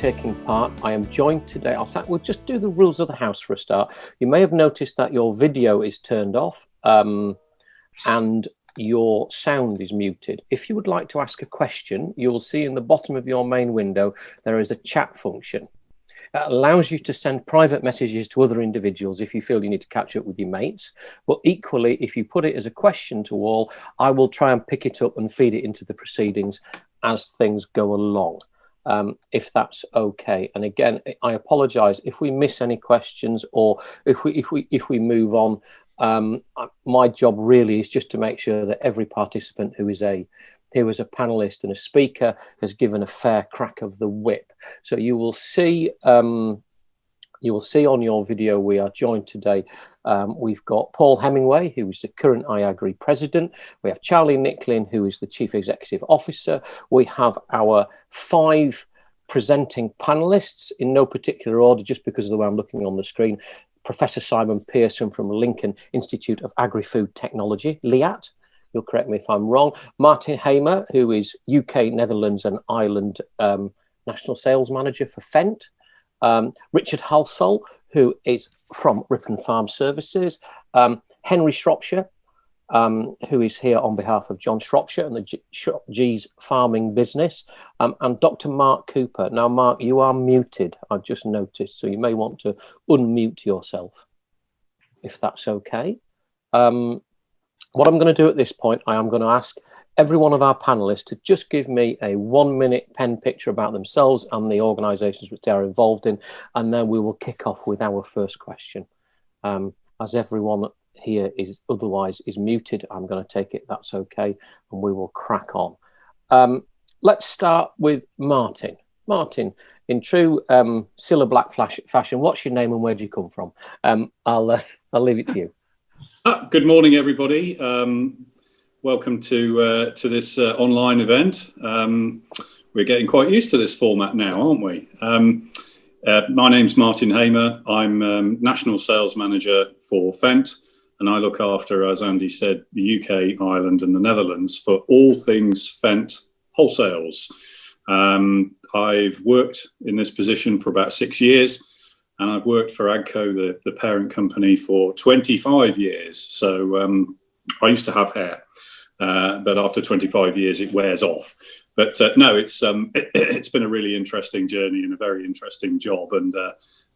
taking part. I am joined today. We'll just do the rules of the house for a start. You may have noticed that your video is turned off and your sound is muted. If you would like to ask a question, you'll see in the bottom of your main window there is a chat function. It allows you to send private messages to other individuals if you feel you need to catch up with your mates. But equally, if you put it as a question to all, I will try and pick it up and feed it into the proceedings as things go along, if that's okay. And again, I apologise if we miss any questions or if we move on. My job really is just to make sure that every participant who is a panelist and a speaker has given a fair crack of the whip. So you will see on your video we are joined today. We've got Paul Hemingway, who is the current IAgrE president. We have Charlie Nicklin, who is the chief executive officer. We have our 5 presenting panelists in no particular order, just because of the way I'm looking on the screen. Professor Simon Pearson from Lincoln Institute of Agri-Food Technology, LIAT. You'll correct me if I'm wrong. Martin Hamer, who is UK, Netherlands and Ireland National Sales Manager for Fendt. Richard Halsall, who is from Ripon Farm Services. Henry Shropshire, who is here on behalf of John Shropshire and the G's Farming Business. And Dr. Mark Cooper. Now, Mark, you are muted, I've just noticed, so you may want to unmute yourself, if that's okay. What I'm going to do at this point, I am going to ask every one of our panelists to just give me a 1-minute pen picture about themselves and the organisations which they are involved in, and then we will kick off with our first question. As everyone here is muted, I'm going to take it that's okay, and we will crack on. Let's start with Martin. Martin, in true Cilla Black fashion, what's your name and where do you come from? I'll leave it to you. Good morning, everybody. Welcome to this online event. We're getting quite used to this format now, aren't we? My name's Martin Hamer. I'm National Sales Manager for Fendt, and I look after, as Andy said, the UK, Ireland and the Netherlands for all things Fendt wholesales. I've worked in this position for about 6 years. And I've worked for AGCO, the parent company, for 25 years. So I used to have hair, but after 25 years, it wears off. But no, it's been a really interesting journey and a very interesting job. And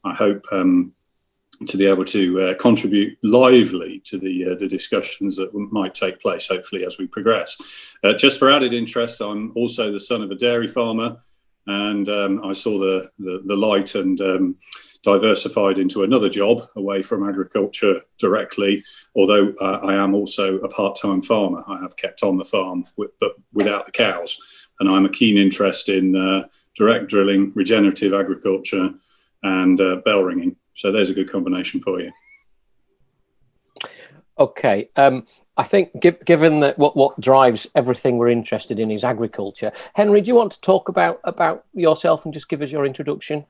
I hope to be able to contribute lively to the discussions that might take place, hopefully, as we progress. Just for added interest, I'm also the son of a dairy farmer. And I saw the light and diversified into another job away from agriculture directly, although I am also a part-time farmer. I have kept on the farm, but without the cows. And I'm a keen interest in direct drilling, regenerative agriculture and bell ringing. So there's a good combination for you. Okay. I think given that what drives everything we're interested in is agriculture, Henry, do you want to talk about yourself and just give us your introduction?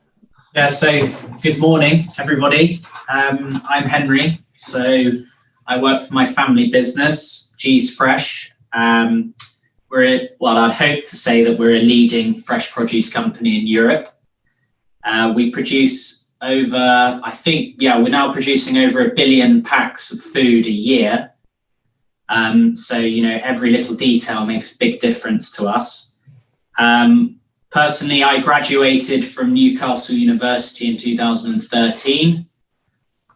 Yeah, so good morning, everybody. I'm Henry. So I work for my family business, G's Fresh. I'd hope to say that we're a leading fresh produce company in Europe. We produce we're now producing over 1 billion packs of food a year. So, every little detail makes a big difference to us. Personally, I graduated from Newcastle University in 2013.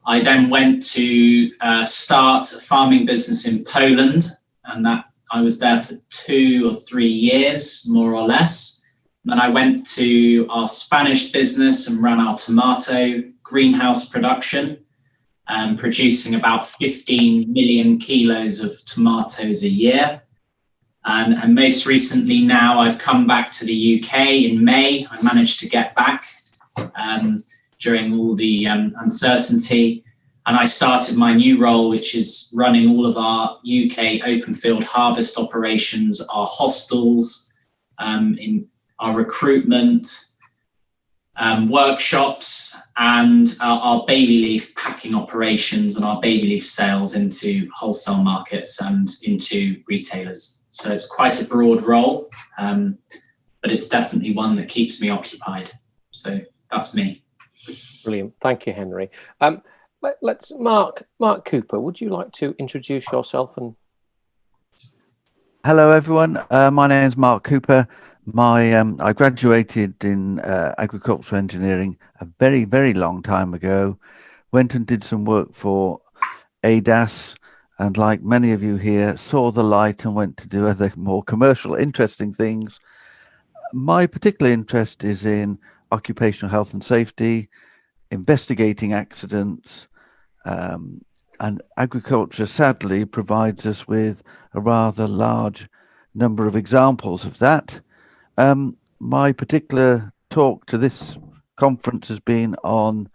I then went to start a farming business in Poland, and that I was there for 2 or 3 years, more or less. And then I went to our Spanish business and ran our tomato greenhouse production, producing about 15 million kilos of tomatoes a year. And most recently now I've come back to the UK in May. I managed to get back during all the uncertainty. And I started my new role, which is running all of our UK open field harvest operations, our hostels, in our recruitment, workshops, and our baby leaf packing operations and our baby leaf sales into wholesale markets and into retailers. So it's quite a broad role, but it's definitely one that keeps me occupied. So that's me. Brilliant. Thank you, Henry. Let's Mark Cooper, would you like to introduce yourself? And hello, everyone. My name is Mark Cooper. I graduated in agricultural engineering a very, very long time ago. Went and did some work for ADAS, and like many of you here, saw the light and went to do other more commercial, interesting things. My particular interest is in occupational health and safety, investigating accidents, and agriculture sadly provides us with a rather large number of examples of that. My particular talk to this conference has been on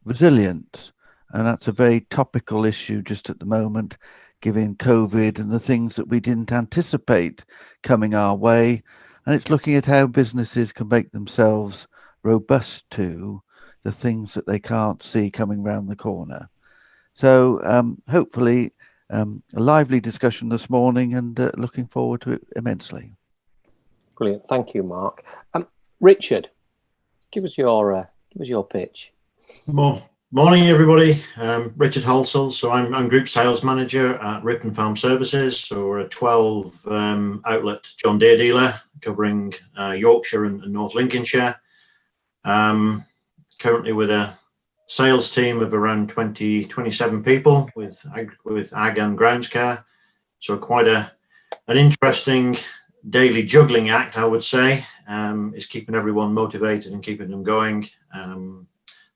resilience, and that's a very topical issue just at the moment, given COVID and the things that we didn't anticipate coming our way. And it's looking at how businesses can make themselves robust to the things that they can't see coming round the corner. So hopefully a lively discussion this morning, and looking forward to it immensely. brilliant. Thank you, Mark. Richard, give us your pitch. Morning, everybody. Richard Halsall. So I'm Group Sales Manager at Ripon Farm Services. So we're a 12 outlet John Deere dealer covering Yorkshire and North Lincolnshire. Currently with a sales team of around 27 people with ag and grounds care. So quite an interesting daily juggling act, I would say, is keeping everyone motivated and keeping them going.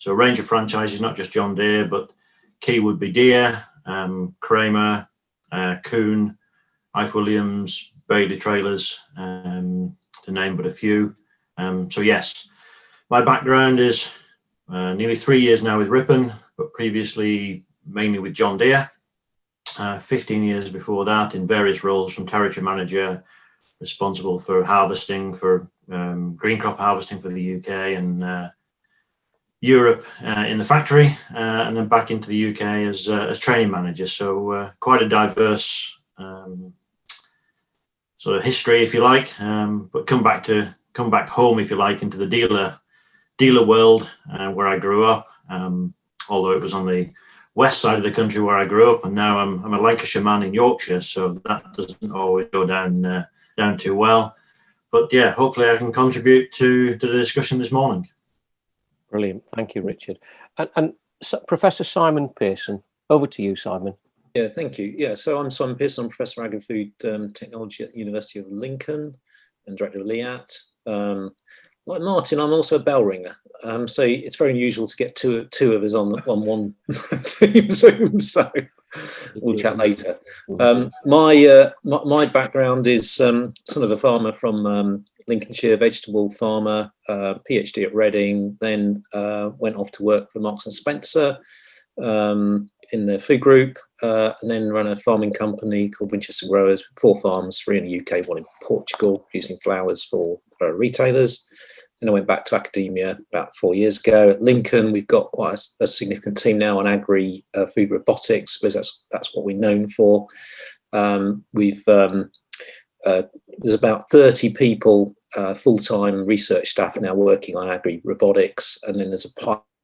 So a range of franchises, not just John Deere, but key would be Deere, Kramer, Kuhn, Ife Williams, Bailey Trailers, to name but a few. So yes, my background is nearly 3 years now with Ripon, but previously mainly with John Deere. 15 years before that in various roles, from territory manager, responsible for harvesting, for green crop harvesting for the UK and Europe in the factory, and then back into the UK as training manager. So quite a diverse sort of history, if you like, but come back home, if you like, into the dealer world where I grew up, although it was on the west side of the country where I grew up, and now I'm a Lancashire man in Yorkshire, so that doesn't always go down too well. But yeah, hopefully I can contribute to the discussion this morning. Brilliant. Thank you, Richard. And Professor Simon Pearson, over to you, Simon. Yeah, thank you. Yeah, so I'm Simon Pearson. I'm Professor of Agri-Food Technology at the University of Lincoln and Director of LEAT. Like Martin, I'm also a bell ringer. So it's very unusual to get two of us on one team Zoom. So we'll chat later. My background is sort of a farmer from Lincolnshire, vegetable farmer, PhD at Reading, then went off to work for Marks and Spencer in the food group, and then ran a farming company called Winchester Growers, 4 farms, 3 in the UK, 1 in Portugal, producing flowers for retailers. Then I went back to academia about 4 years ago. At Lincoln, we've got quite a significant team now on agri food robotics, because that's what we're known for. There's about 30 people, full-time research staff now working on agri robotics, and then there's a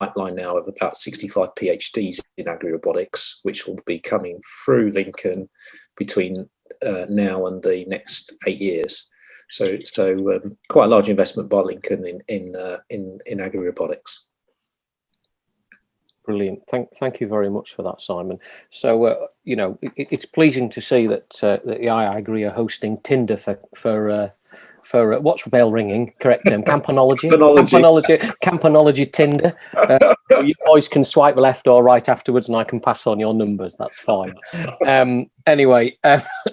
pipeline now of about 65 PhDs in agri robotics, which will be coming through Lincoln between now and the next 8 years. So quite a large investment by Lincoln in agri robotics. Brilliant. Thank you very much for that, Simon. So it's pleasing to see that the IAgrE are hosting Tinder for what's bell ringing? Correct term, campanology, campanology Tinder. You boys can swipe left or right afterwards, and I can pass on your numbers. That's fine. Anyway,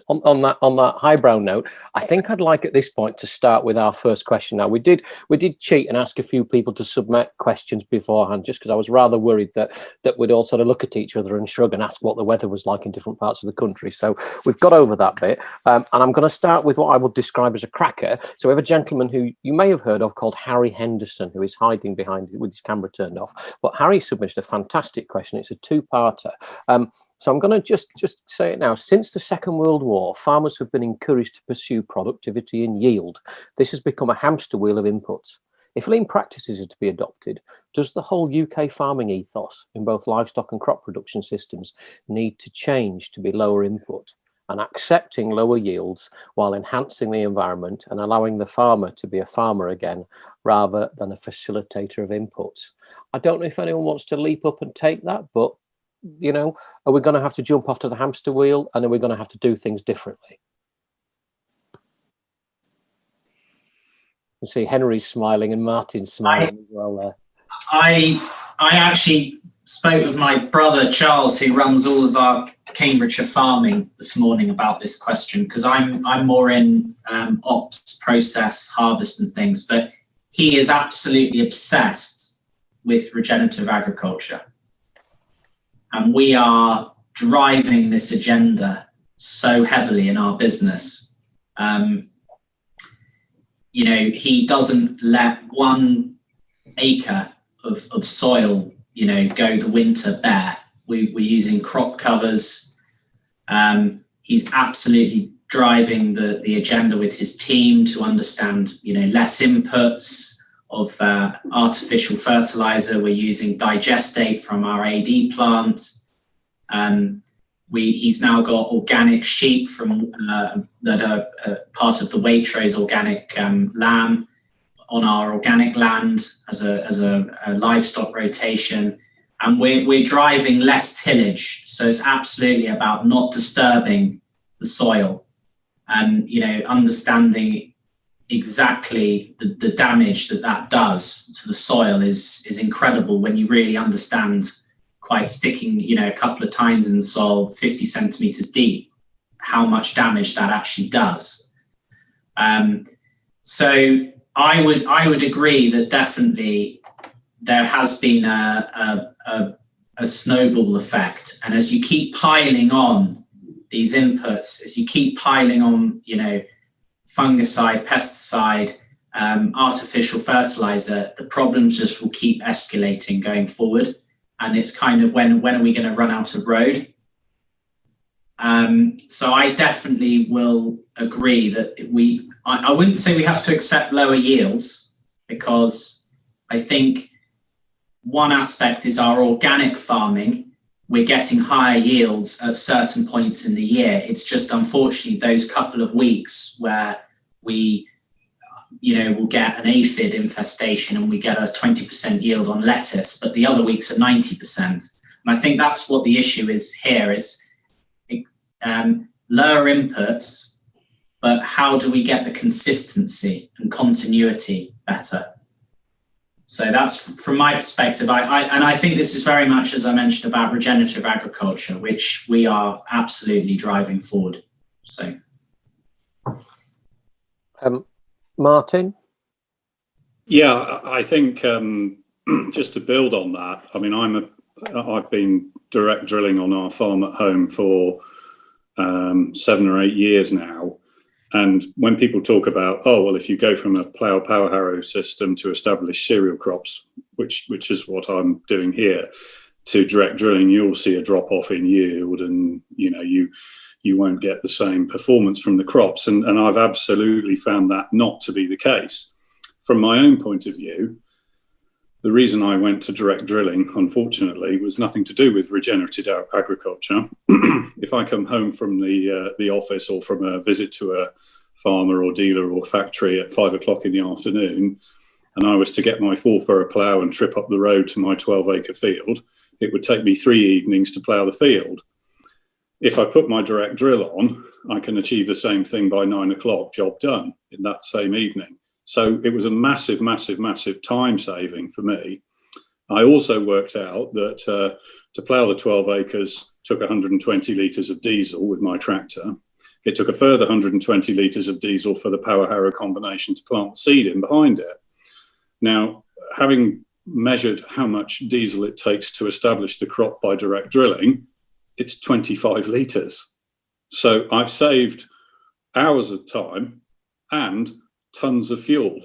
on that highbrow note, I think I'd like at this point to start with our first question. Now, we did cheat and ask a few people to submit questions beforehand, just because I was rather worried that we'd all sort of look at each other and shrug and ask what the weather was like in different parts of the country. So we've got over that bit, and I'm going to start with what I would describe as a cracker. So we have a gentleman who you may have heard of called Harry Henderson, who is hiding behind with his camera turned off. But Harry submitted a fantastic question. It's a 2-parter. So I'm going to just say it now. Since the Second World War, farmers have been encouraged to pursue productivity and yield. This has become a hamster wheel of inputs. If lean practices are to be adopted, does the whole UK farming ethos in both livestock and crop production systems need to change to be lower input and accepting lower yields while enhancing the environment and allowing the farmer to be a farmer again rather than a facilitator of inputs? I don't know if anyone wants to leap up and take that, but you know, are we going to have to jump off to the hamster wheel, and are we going to have to do things differently? You see Henry's smiling and Martin's smiling as well there. I actually spoke with my brother Charles, who runs all of our Cambridgeshire farming, this morning about this question, because I'm more in ops, process, harvest and things, but he is absolutely obsessed with regenerative agriculture. And we are driving this agenda so heavily in our business. You know, he doesn't let 1 acre of soil, you know, go the winter bare. We're using crop covers. He's absolutely driving the agenda with his team to understand, you know, less inputs of artificial fertilizer. We're using digestate from our AD plant. He's now got organic sheep from that are part of the Waitrose organic lamb on our organic land as a livestock rotation, and we're driving less tillage. So it's absolutely about not disturbing the soil, and you know, understanding exactly the damage that does to the soil is incredible when you really understand, quite sticking, you know, a couple of times in the soil 50 centimeters deep, how much damage that actually does. So I would agree that definitely there has been a snowball effect, and as you keep piling on these inputs, as you keep piling on, you know, fungicide, pesticide, artificial fertilizer, the problems just will keep escalating going forward. And it's kind of, when are we going to run out of road? So I definitely will agree that I wouldn't say we have to accept lower yields, because I think one aspect is our organic farming. We're getting higher yields at certain points in the year. It's just unfortunately those couple of weeks where we, you know, we'll get an aphid infestation and we get a 20% yield on lettuce, but the other weeks are 90%. And I think that's what the issue is here. It's lower inputs, but how do we get the consistency and continuity better? So that's from my perspective. I think this is very much, as I mentioned, about regenerative agriculture, which we are absolutely driving forward. So, Martin? Yeah, I think just to build on that, I mean, I've been direct drilling on our farm at home for 7 or 8 years now. And when people talk about, oh, well, if you go from a plough power harrow system to establish cereal crops, which is what I'm doing here, to direct drilling, you'll see a drop off in yield, and you know, you won't get the same performance from the crops. And I've absolutely found that not to be the case. From my own point of view, the reason I went to direct drilling, unfortunately, was nothing to do with regenerative agriculture. If I come home from the office or from a visit to a farmer or dealer or factory at 5 o'clock in the afternoon, and I was to get my 4-furrow plough and trip up the road to my 12-acre field, it would take me 3 evenings to plough the field. If I put my direct drill on, I can achieve the same thing by 9 o'clock, job done, in that same evening. So it was a massive, massive, massive time saving for me. I also worked out that to plough the 12 acres took 120 litres of diesel with my tractor. It took a further 120 litres of diesel for the power harrow combination to plant the seed in behind it. Now, having measured how much diesel it takes to establish the crop by direct drilling, it's 25 litres. So I've saved hours of time and tons of fuel,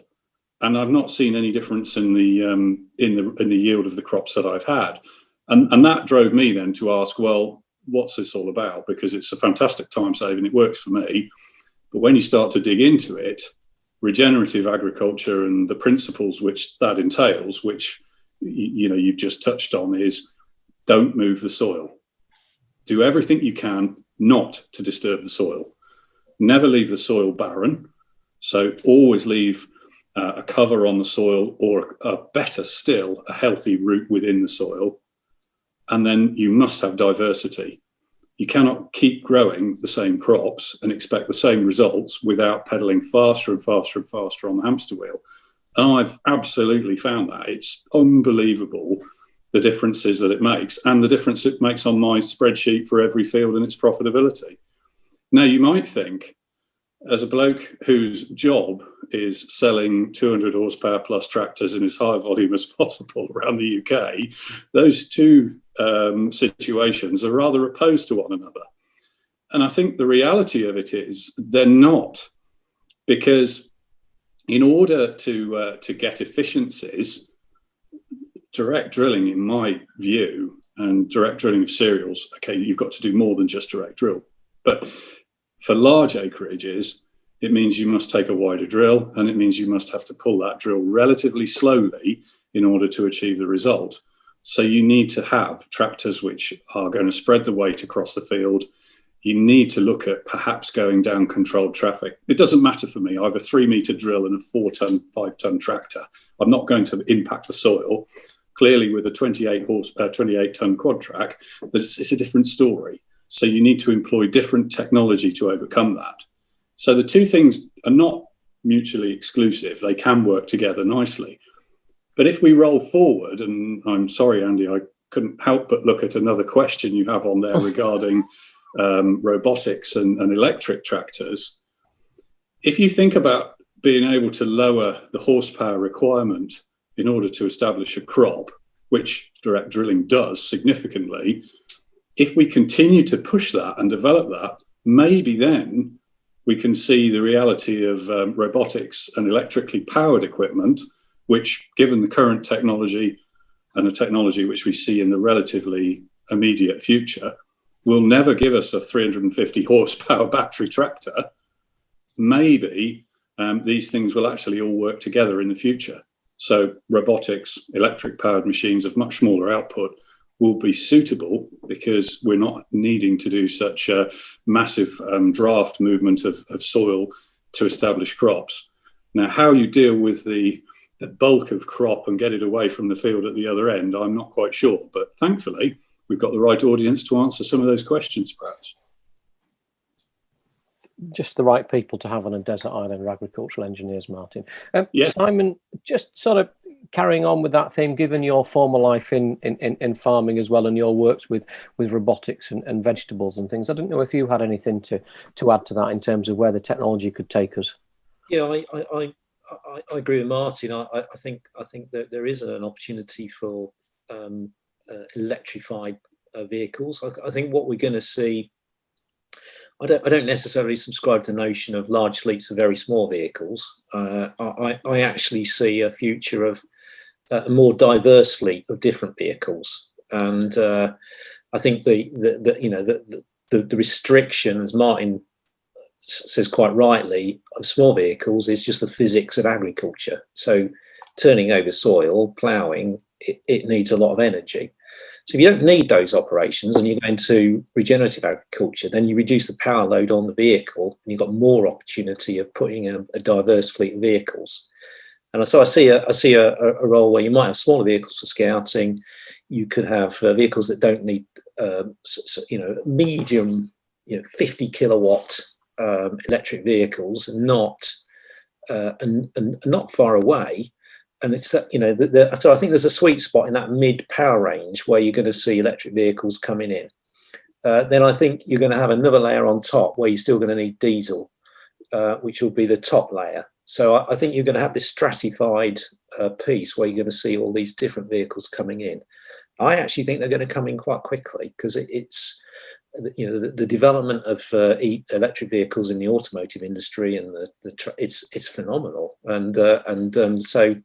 and I've not seen any difference in the yield of the crops that I've had, and that drove me then to ask, well, what's this all about? Because it's a fantastic time saving, it works for me, but when you start to dig into it, regenerative agriculture and the principles which that entails, which you've just touched on, is don't move the soil. Do everything you can not to disturb the soil. Never leave the soil barren. So always leave a cover on the soil, or better still, a healthy root within the soil. And then you must have diversity. You cannot keep growing the same crops and expect the same results without pedaling faster and faster and faster on the hamster wheel. And I've absolutely found that. It's unbelievable the differences that it makes, and the difference it makes on my spreadsheet for every field and its profitability. Now, you might think, as a bloke whose job is selling 200 horsepower plus tractors in as high volume as possible around the UK, those two situations are rather opposed to one another. And I think the reality of it is they're not, because in order to get efficiencies, direct drilling, in my view, and direct drilling of cereals, okay, you've got to do more than just direct drill. But for large acreages, it means you must take a wider drill, and it means you must have to pull that drill relatively slowly in order to achieve the result. So you need to have tractors which are going to spread the weight across the field. You need to look at perhaps going down controlled traffic. It doesn't matter for me. I have a 3-meter drill and a 4-ton, 5-ton tractor. I'm not going to impact the soil. Clearly, with a 28-ton quad track, it's a different story. So you need to employ different technology to overcome that. So the two things are not mutually exclusive. They can work together nicely. But if we roll forward, and I'm sorry, Andy, I couldn't help but look at another question you have on there regarding robotics and electric tractors. If you think about being able to lower the horsepower requirement in order to establish a crop, which direct drilling does significantly, if we continue to push that and develop that, maybe then we can see the reality of robotics and electrically powered equipment, which, given the current technology and the technology which we see in the relatively immediate future, will never give us a 350 horsepower battery tractor. Maybe these things will actually all work together in the future. So robotics, electric powered machines of much smaller output will be suitable, because we're not needing to do such a massive draft movement of soil to establish crops. Now, how you deal with the bulk of crop and get it away from the field at the other end, I'm not quite sure. But thankfully, we've got the right audience to answer some of those questions, perhaps. Just the right people to have on a desert island are agricultural engineers, Martin. Yeah. Simon, just sort of carrying on with that theme, given your former life in farming as well, and your works with robotics and vegetables and things, I don't know if you had anything to add to that in terms of where the technology could take us. Yeah, I agree with Martin. I think that there is an opportunity for electrified vehicles. I think what we're going to see, I don't necessarily subscribe to the notion of large fleets of very small vehicles. I actually see a future of a more diverse fleet of different vehicles, and I think the restriction, as Martin says quite rightly, of small vehicles is just the physics of agriculture. So turning over soil, ploughing, it needs a lot of energy. So if you don't need those operations and you're going to regenerative agriculture, then you reduce the power load on the vehicle, and you've got more opportunity of putting a diverse fleet of vehicles. And so I see a role where you might have smaller vehicles for scouting. You could have vehicles that don't need, medium, 50 kilowatt electric vehicles, and not far away. And it's that, so I think there's a sweet spot in that mid power range where you're going to see electric vehicles coming in. Then I think you're going to have another layer on top where you're still going to need diesel, which will be the top layer. So I think you're going to have this stratified piece where you're going to see all these different vehicles coming in. I actually think they're going to come in quite quickly, because it's the development of electric vehicles in the automotive industry, and it's phenomenal, and so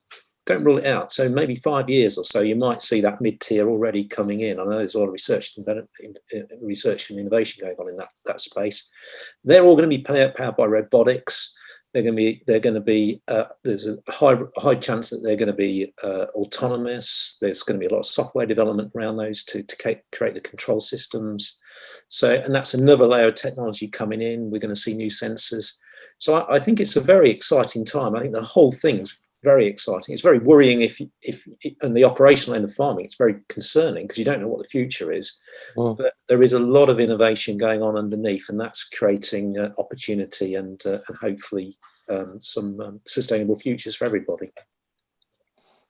don't rule it out. So maybe 5 years or so, you might see that mid-tier already coming in. I know there's a lot of research and innovation going on in that space. They're all going to be powered by robotics. They're going to be. There's a high chance that they're going to be autonomous. There's going to be a lot of software development around those to create the control systems. So, and that's another layer of technology coming in. We're going to see new sensors. So I think it's a very exciting time. I think the whole thing's very exciting. It's very worrying if on the operational end of farming, it's very concerning because you don't know what the future is. But there is a lot of innovation going on underneath, and that's creating opportunity and hopefully some sustainable futures for everybody.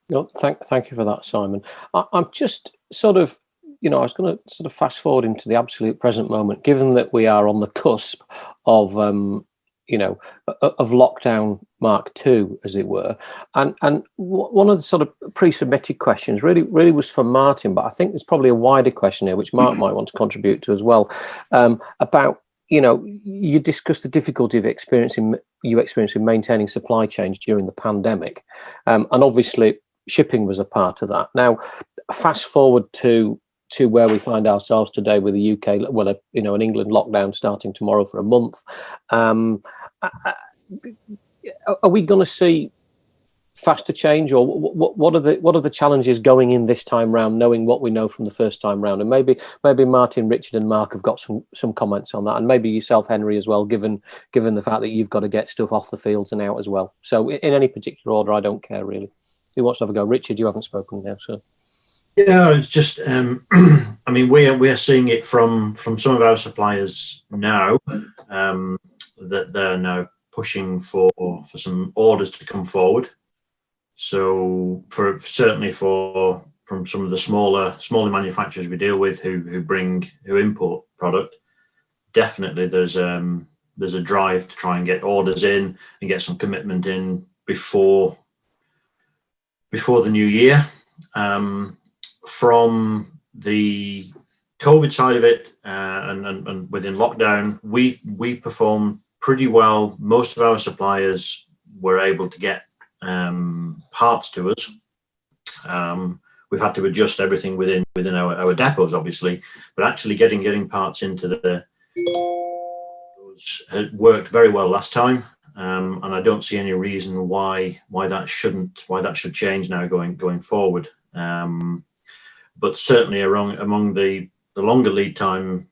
No, thank you for that, Simon. I'm just sort of, I was going to sort of fast forward into the absolute present moment, given that we are on the cusp of of lockdown Mark II, as it were. And one of the sort of pre-submitted questions really was for Martin, but I think there's probably a wider question here, which Mark might want to contribute to as well, about, you discussed the difficulty of experiencing maintaining supply chains during the pandemic. And obviously shipping was a part of that. Now, fast forward to where we find ourselves today with the UK, well, an England lockdown starting tomorrow for a month. Are we going to see faster change, or what are the challenges going in this time round, knowing what we know from the first time round? And maybe Martin, Richard, and Mark have got some comments on that, and maybe yourself, Henry, as well, given the fact that you've got to get stuff off the fields and out as well. So in any particular order, I don't care really. Who wants to have a go? Richard, you haven't spoken now, so. Yeah, it's just, I mean, we are seeing it from some of our suppliers now, that they're now pushing for some orders to come forward. So certainly from some of the smaller manufacturers we deal with who import product, definitely there's a drive to try and get orders in and get some commitment in before the new year. From the COVID side of it, and within lockdown, we performed pretty well. Most of our suppliers were able to get parts to us. We've had to adjust everything within our depots, obviously, but actually getting parts into had worked very well last time, and I don't see any reason why that should change now going forward. But certainly among the longer lead time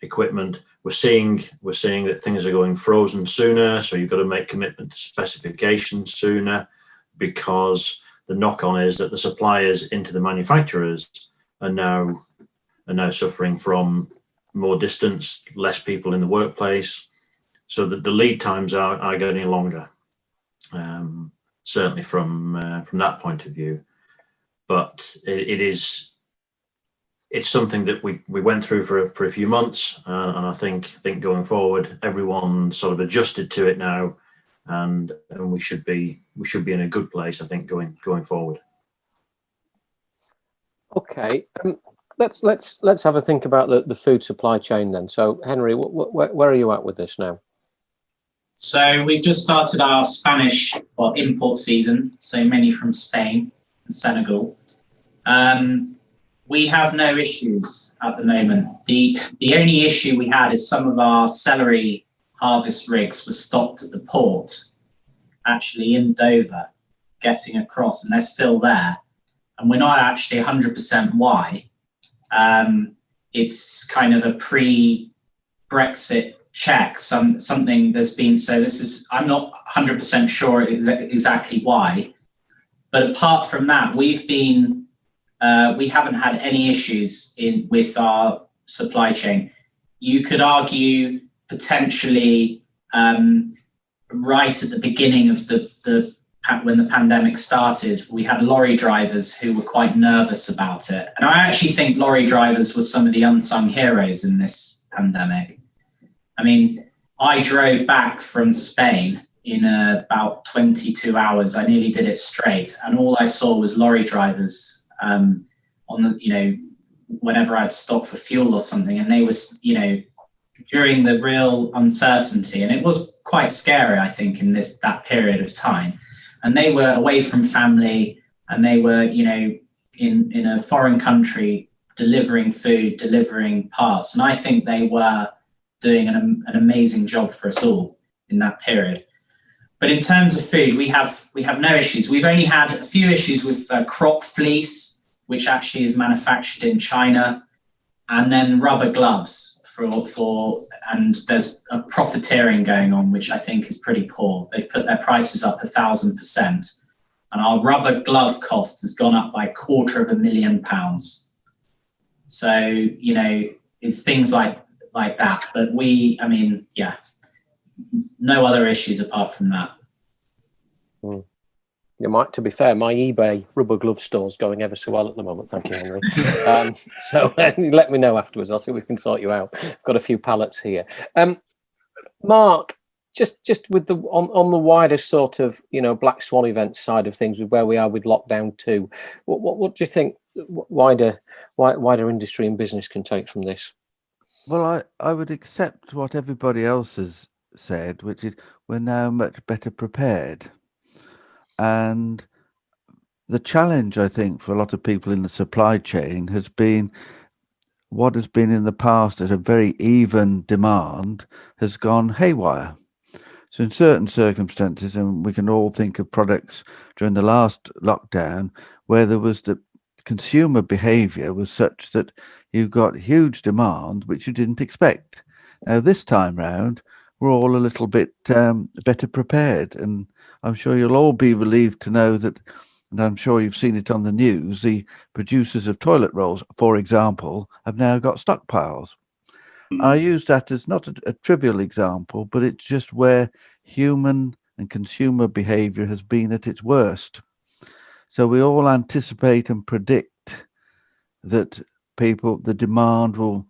equipment, we're seeing that things are going frozen sooner. So you've got to make commitment to specifications sooner, because the knock-on is that the suppliers into the manufacturers are now suffering from more distance, less people in the workplace, so that the lead times are getting longer. Certainly from that point of view, but it's something that we went through for a few months, and I think going forward, everyone sort of adjusted to it now, and we should be in a good place, I think, going forward. Okay, let's have a think about the food supply chain then. So Henry, where are you at with this now? So we've just started our Spanish import season, so many from Spain and Senegal. We have no issues at the moment. The only issue we had is some of our celery harvest rigs were stopped at the port, actually in Dover, getting across, and they're still there. And we're not actually 100% why. It's kind of a pre-Brexit check, something there's been, so this is, I'm not 100% sure exactly why. But apart from that, we haven't had any issues with our supply chain. You could argue potentially right at the beginning of when the pandemic started, we had lorry drivers who were quite nervous about it. And I actually think lorry drivers were some of the unsung heroes in this pandemic. I mean, I drove back from Spain in about 22 hours. I nearly did it straight. And all I saw was lorry drivers on the, whenever I'd stop for fuel or something. And they was, during the real uncertainty, and it was quite scary, I think, in that period of time. And they were away from family, and they were, in a foreign country, delivering food, delivering parts. And I think they were doing an amazing job for us all in that period. But in terms of food, we have no issues. We've only had a few issues with crop fleece, which actually is manufactured in China, and then rubber gloves and there's a profiteering going on, which I think is pretty poor. They've put their prices up 1,000%, and our rubber glove cost has gone up by £250,000. So, you know, it's things like that. But no other issues apart from that. To be fair, my eBay rubber glove store's going ever so well at the moment. Thank you, Henry. So let me know afterwards. I'll see if we can sort you out. Got a few pallets here. Mark, just with on the wider sort of, you know, Black Swan event side of things, with where we are with lockdown 2, what do you think wider industry and business can take from this? Well, I would accept what everybody else has said, which is we're now much better prepared. And the challenge, I think, for a lot of people in the supply chain has been what has been in the past at a very even demand has gone haywire. So in certain circumstances, and we can all think of products during the last lockdown where there was the consumer behavior was such that you got huge demand, which you didn't expect. Now, this time round, we're all a little bit better prepared. And I'm sure you'll all be relieved to know that, and I'm sure you've seen it on the news, the producers of toilet rolls, for example, have now got stockpiles. I use that as not a trivial example, but it's just where human and consumer behavior has been at its worst. So we all anticipate and predict that the demand will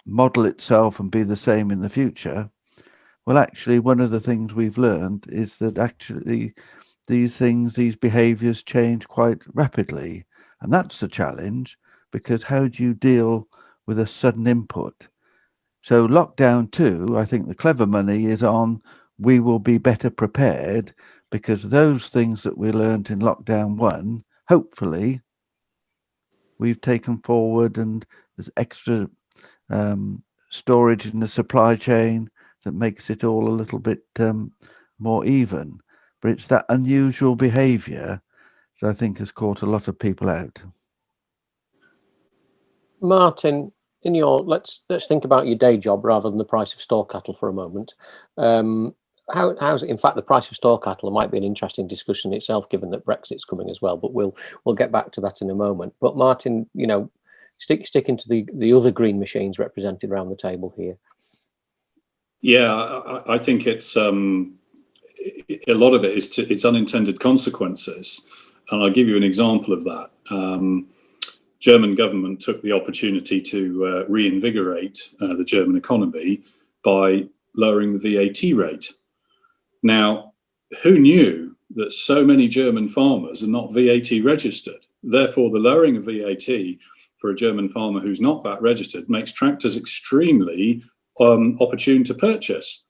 model itself and be the same in the future. Well, actually, one of the things we've learned is that actually these behaviors change quite rapidly. And that's the challenge, because how do you deal with a sudden input? So lockdown 2, I think the clever money is on we will be better prepared, because those things that we learned in lockdown 1, hopefully, we've taken forward, and there's extra storage in the supply chain that makes it all a little bit more even. But it's that unusual behavior that I think has caught a lot of people out. Martin, let's think about your day job rather than the price of store cattle for a moment. How's it? In fact, the price of store cattle might be an interesting discussion itself, given that Brexit's coming as well. But we'll get back to that in a moment. But Martin, you know, sticking to the other green machines represented around the table here. Yeah, I think it's a lot of it is it's unintended consequences, and I'll give you an example of that. German government took the opportunity to reinvigorate the German economy by lowering the VAT rate. Now, who knew that so many German farmers are not VAT registered? Therefore, the lowering of VAT for a German farmer who's not VAT registered makes tractors extremely opportune to purchase.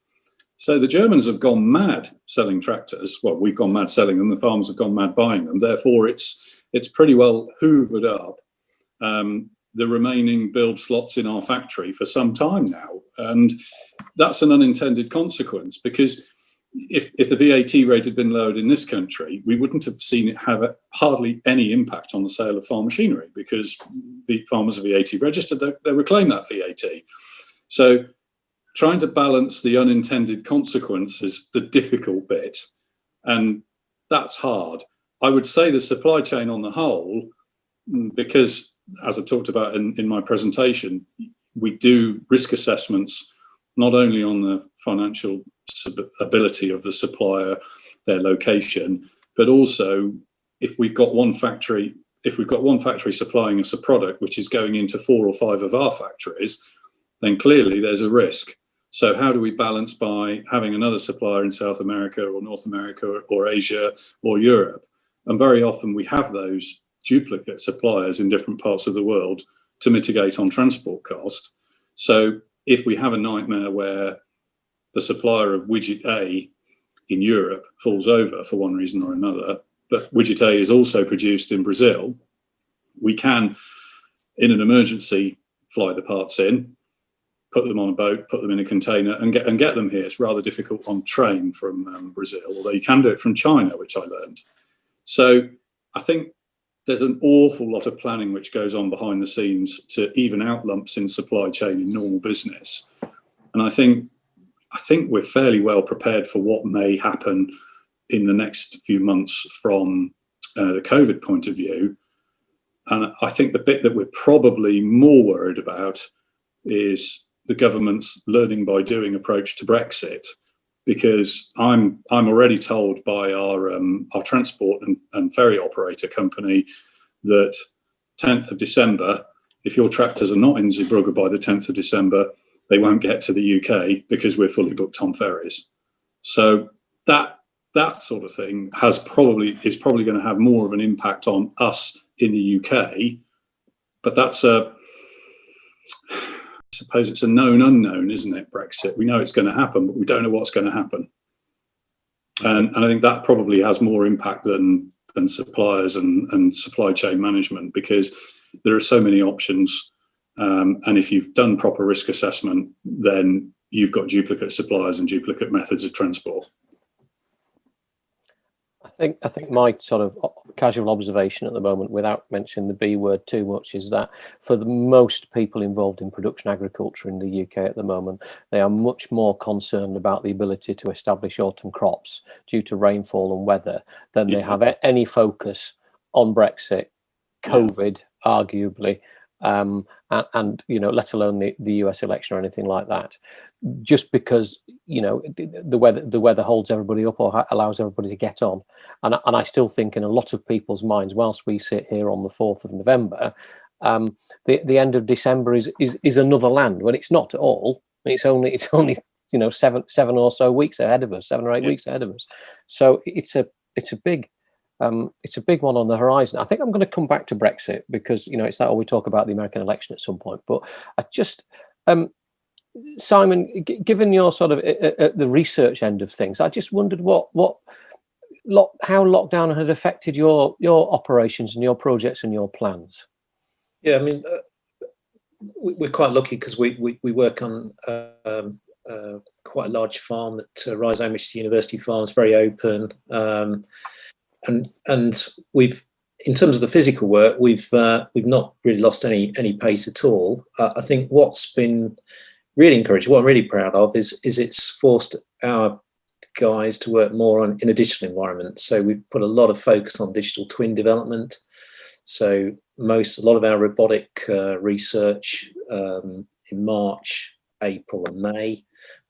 So the Germans have gone mad selling tractors. Well, we've gone mad selling them. The farmers have gone mad buying them. Therefore, it's pretty well hoovered up the remaining build slots in our factory for some time now. And that's an unintended consequence, because if the VAT rate had been lowered in this country, we wouldn't have seen it have hardly any impact on the sale of farm machinery, because the farmers are VAT registered, they reclaim that VAT. So trying to balance the unintended consequence is the difficult bit, and that's hard. I would say the supply chain on the whole, because as I talked about in my presentation, we do risk assessments not only on the financial ability of the supplier, their location, but also if we've got one factory supplying us a product which is going into 4 or 5 of our factories, then clearly there's a risk. So how do we balance by having another supplier in South America or North America or Asia or Europe? And very often we have those duplicate suppliers in different parts of the world to mitigate on transport cost. So if we have a nightmare where the supplier of widget A in Europe falls over for one reason or another, but widget A is also produced in Brazil, we can, in an emergency, fly the parts in, put them on a boat, put them in a container, and get them here. It's rather difficult on train from Brazil, although you can do it from China, which I learned. So I think there's an awful lot of planning which goes on behind the scenes to even out lumps in supply chain in normal business. And I think we're fairly well prepared for what may happen in the next few months from the COVID point of view. And I think the bit that we're probably more worried about is the government's learning by doing approach to Brexit, because I'm already told by our transport and ferry operator company that 10th of December, if your tractors are not in Zeebrugge by the 10th of December, they won't get to the UK because we're fully booked on ferries. So that sort of thing is probably going to have more of an impact on us in the UK. But that's I suppose it's a known unknown, isn't it, Brexit? We know it's going to happen, but we don't know what's going to happen. And I think that probably has more impact than suppliers and supply chain management, because there are so many options. And if you've done proper risk assessment, then you've got duplicate suppliers and duplicate methods of transport. I think my sort of casual observation at the moment, without mentioning the B word too much, is that for the most people involved in production agriculture in the UK at the moment, they are much more concerned about the ability to establish autumn crops due to rainfall and weather than they have any focus on Brexit, COVID, arguably, and let alone the US election or anything like that. Just because the weather holds everybody up or allows everybody to get on, and I still think in a lot of people's minds, whilst we sit here on the 4th of November, the end of December is another land, when it's not at all. It's only 7 or so weeks ahead of us, 7 or 8 weeks ahead of us. So it's a big one on the horizon. I think I'm going to come back to Brexit, because it's that we talk about the American election at some point, but I just Simon, given your sort of at the research end of things, I just wondered how lockdown had affected your operations and your projects and your plans. Yeah, I mean, we're quite lucky because we work on quite a large farm at Rhizomish University Farms, very open, and we've, in terms of the physical work, we've not really lost any pace at all. I think what's been really encouraging, what I'm really proud of, is it's forced our guys to work more in a digital environment. So we've put a lot of focus on digital twin development. So a lot of our robotic research in March, April and May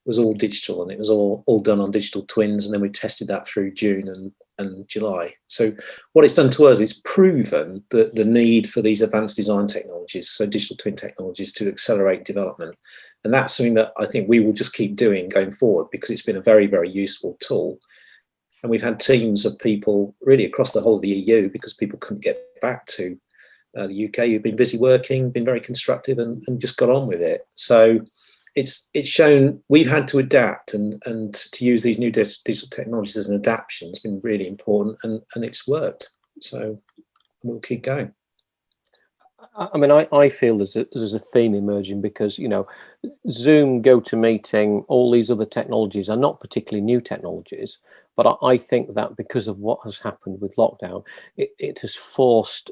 was all digital, and it was all done on digital twins, and then we tested that through June and July. So what it's done to us is proven that the need for these advanced design technologies, so digital twin technologies, to accelerate development. And that's something that I think we will just keep doing going forward, because it's been a very, very useful tool. And we've had teams of people really across the whole of the EU, because people couldn't get back to the UK, who've been busy working, been very constructive, and just got on with it. So it's shown we've had to adapt, and to use these new digital technologies as an adaptation has been really important, and it's worked. So we'll keep going. I mean, I feel there's a theme emerging, because Zoom, GoToMeeting, all these other technologies are not particularly new technologies, but I think that because of what has happened with lockdown, it has forced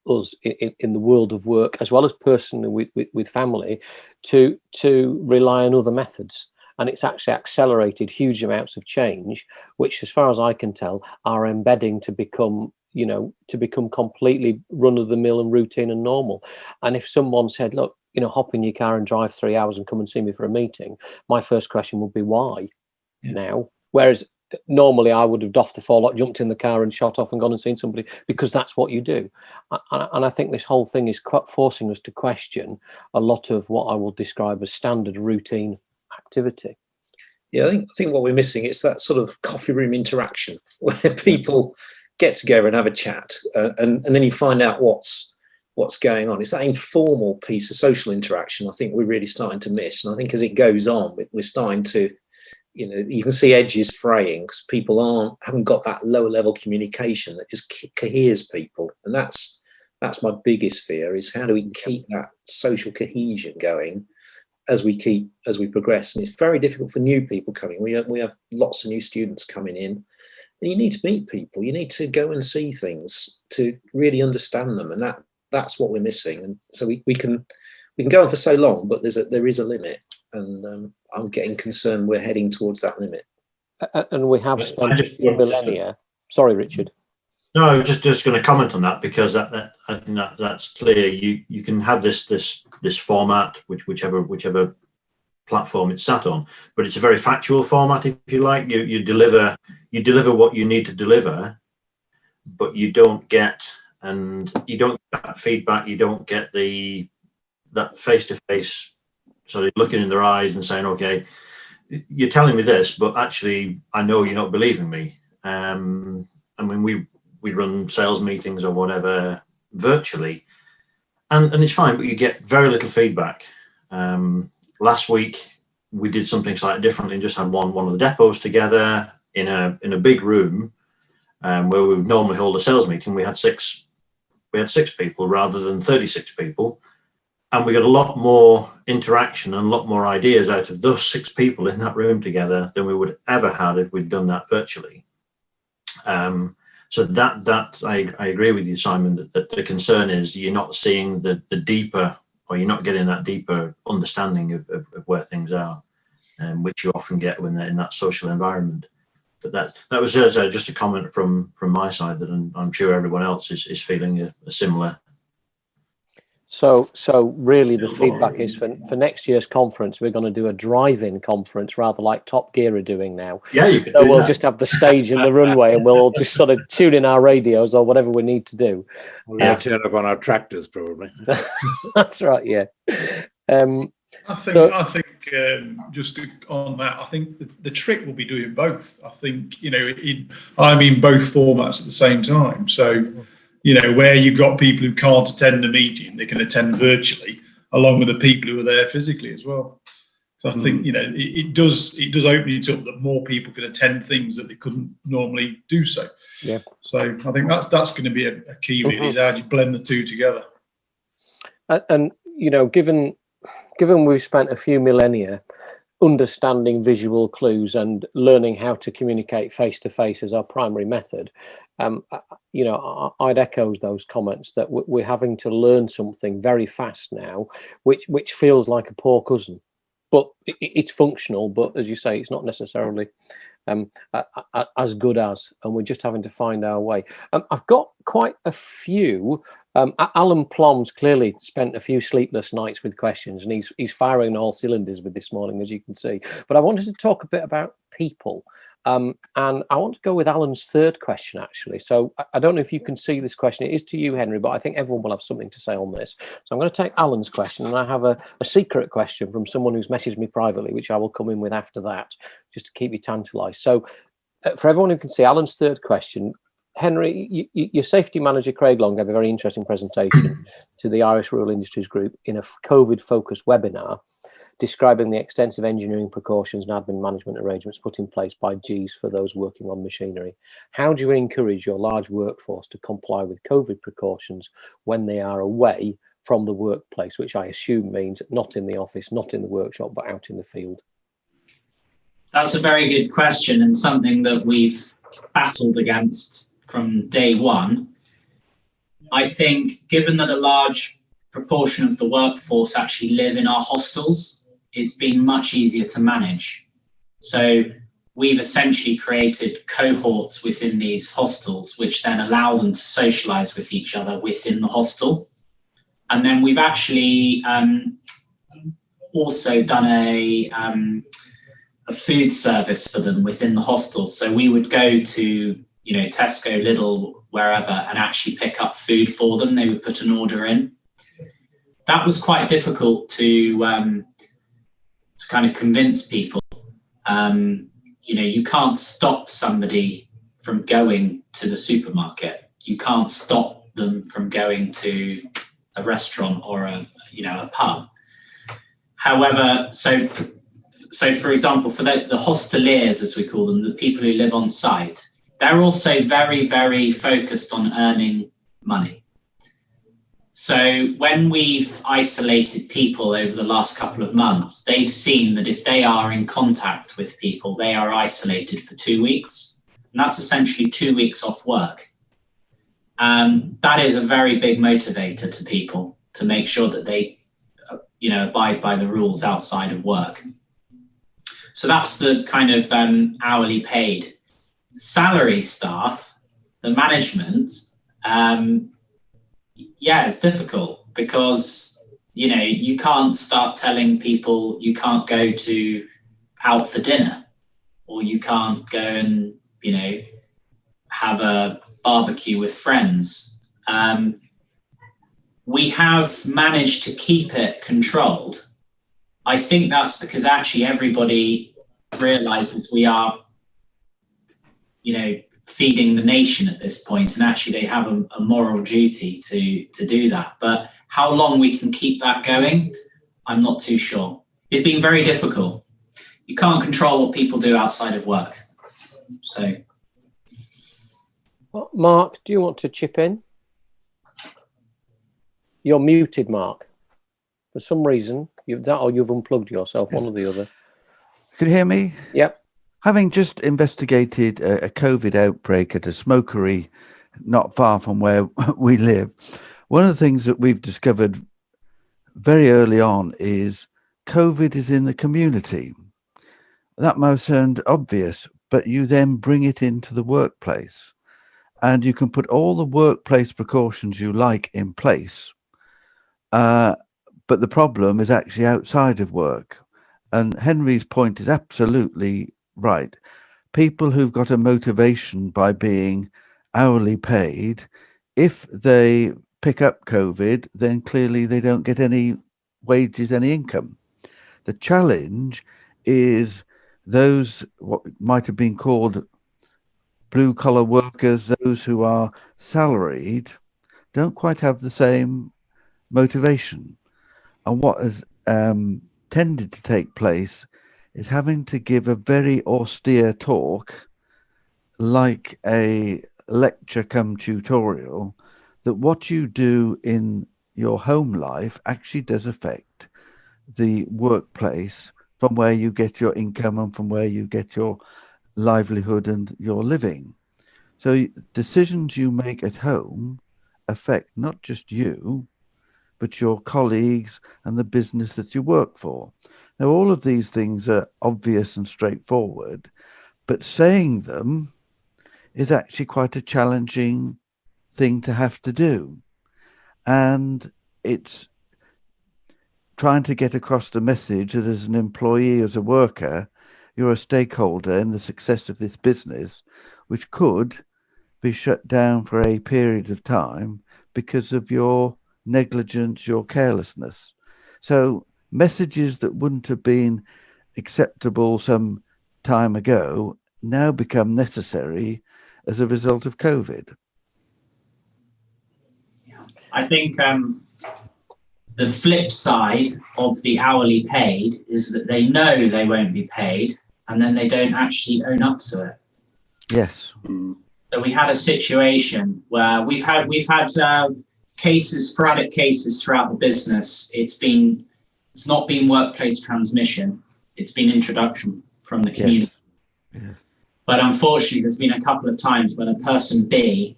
us in the world of work, as well as personally with family, to rely on other methods. And it's actually accelerated huge amounts of change, which, as far as I can tell, are embedding to become completely run-of-the-mill and routine and normal. And if someone said, look, hop in your car and drive 3 hours and come and see me for a meeting, my first question would be, why now? Whereas normally I would have doffed the forelock, jumped in the car and shot off and gone and seen somebody, because that's what you do. And I think this whole thing is forcing us to question a lot of what I will describe as standard routine activity. Yeah, I think what we're missing is that sort of coffee room interaction where people get together and have a chat, and then you find out what's going on. It's that informal piece of social interaction I think we're really starting to miss. And I think as it goes on, we're starting to, you can see edges fraying, because people haven't got that lower level communication that just coheres people. And that's my biggest fear, is how do we keep that social cohesion going as we progress, and it's very difficult for new people coming. We have lots of new students coming in, and you need to meet people. You need to go and see things to really understand them, and that's what we're missing. And so we can go on for so long, but there is a limit, and I'm getting concerned we're heading towards that limit. And we have spent millennia. Sorry, Richard. No, I was just going to comment on that, because I think that's clear. You can have this format, whichever platform it's sat on, but it's a very factual format, if you like. You deliver what you need to deliver, but you don't get that feedback. You don't get that face-to-face sort of looking in their eyes and saying, okay, you're telling me this, but actually I know you're not believing me. I mean, we run sales meetings or whatever virtually, and it's fine, but you get very little feedback. Last week we did something slightly differently and just had one of the depots together in a big room, where we would normally hold a sales meeting. We had six people rather than 36 people, and we got a lot more interaction and a lot more ideas out of those 6 people in that room together than we would ever had if we'd done that virtually. So that I agree with you, Simon, that the concern is you're not seeing the deeper, or you're not getting that deeper understanding of where things are, which you often get when they're in that social environment. But that was just a comment from my side, that I'm sure everyone else is feeling a similar. So really the feedback is for next year's conference, we're going to do a drive-in conference, rather like Top Gear are doing now. Yeah, you could. So we'll just have the stage and the runway, and we'll all just sort of tune in our radios or whatever we need to do. We're going to turn up on our tractors, probably. That's right. Yeah. I think just on that, I think the trick will be doing both. I think, I'm in both formats at the same time. So, where you've got people who can't attend a meeting, they can attend virtually, along with the people who are there physically as well. So I think, it does open it up that more people can attend things that they couldn't normally do so. Yeah. So I think that's going to be a key, really, is how do you blend the two together. And given we've spent a few millennia understanding visual clues and learning how to communicate face to face as our primary method, I'd echo those comments that we're having to learn something very fast now, which feels like a poor cousin, but it's functional. But as you say, it's not necessarily as good as, and we're just having to find our way. I've got quite a few. Alan Plom's clearly spent a few sleepless nights with questions, and he's firing all cylinders with this morning, as you can see. But I wanted to talk a bit about people, and I want to go with Alan's third question, actually. So I don't know if you can see this question. It is to you, Henry, but I think everyone will have something to say on this. So I'm going to take Alan's question, and I have a secret question from someone who's messaged me privately, which I will come in with after that, just to keep you tantalised. So for everyone who can see, Alan's third question. Henry, your safety manager, Craig Long, gave a very interesting presentation to the Irish Rural Industries Group in a COVID-focused webinar, describing the extensive engineering precautions and admin management arrangements put in place by GEs for those working on machinery. How do you encourage your large workforce to comply with COVID precautions when they are away from the workplace, which I assume means not in the office, not in the workshop, but out in the field? That's a very good question, and something that we've battled against from day one. I think, given that a large proportion of the workforce actually live in our hostels, it's been much easier to manage. So we've essentially created cohorts within these hostels, which then allow them to socialize with each other within the hostel. And then we've actually also done a food service for them within the hostel. So we would go to Tesco, Lidl, wherever, and actually pick up food for them. They would put an order in. That was quite difficult to kind of convince people. You can't stop somebody from going to the supermarket. You can't stop them from going to a restaurant or a pub. However, so for example, for the hosteliers, as we call them, the people who live on site, they're also very, very focused on earning money. So when we've isolated people over the last couple of months, they've seen that if they are in contact with people, they are isolated for 2 weeks. And that's essentially 2 weeks off work. That is a very big motivator to people to make sure that they, abide by the rules outside of work. So that's the kind of hourly paid. Salary staff, the management, it's difficult because, you can't start telling people you can't go out for dinner, or you can't go and, have a barbecue with friends. We have managed to keep it controlled. I think that's because actually everybody realizes we are, feeding the nation at this point, and actually they have a moral duty to do that. But how long we can keep that going, I'm not too sure. It's been very difficult. You can't control what people do outside of work. So, well, Mark, do you want to chip in? You're muted, Mark. For some reason, you've unplugged yourself, one or the other. Can you hear me? Yep. Having just investigated a COVID outbreak at a smokery not far from where we live, one of the things that we've discovered very early on is COVID is in the community. That might sound obvious, but you then bring it into the workplace, and you can put all the workplace precautions you like in place, but the problem is actually outside of work. And Henry's point is absolutely right. People who've got a motivation by being hourly paid, if they pick up COVID, then clearly they don't get any wages, any income. The challenge is those what might have been called blue collar workers, those who are salaried, don't quite have the same motivation. And what has tended to take place is having to give a very austere talk, like a lecture come tutorial, that what you do in your home life actually does affect the workplace, from where you get your income and from where you get your livelihood and your living. So decisions you make at home affect not just you, but your colleagues and the business that you work for. Now, all of these things are obvious and straightforward, but saying them is actually quite a challenging thing to have to do. And it's trying to get across the message that as an employee, as a worker, you're a stakeholder in the success of this business, which could be shut down for a period of time because of your negligence, your carelessness. So messages that wouldn't have been acceptable some time ago now become necessary as a result of COVID. I think the flip side of the hourly paid is that they know they won't be paid, and then they don't actually own up to it. Yes. So we had a situation where we've had cases, sporadic cases throughout the business. It's not been workplace transmission. It's been introduction from the community. Yes. Yeah. But unfortunately, there's been a couple of times when a person B,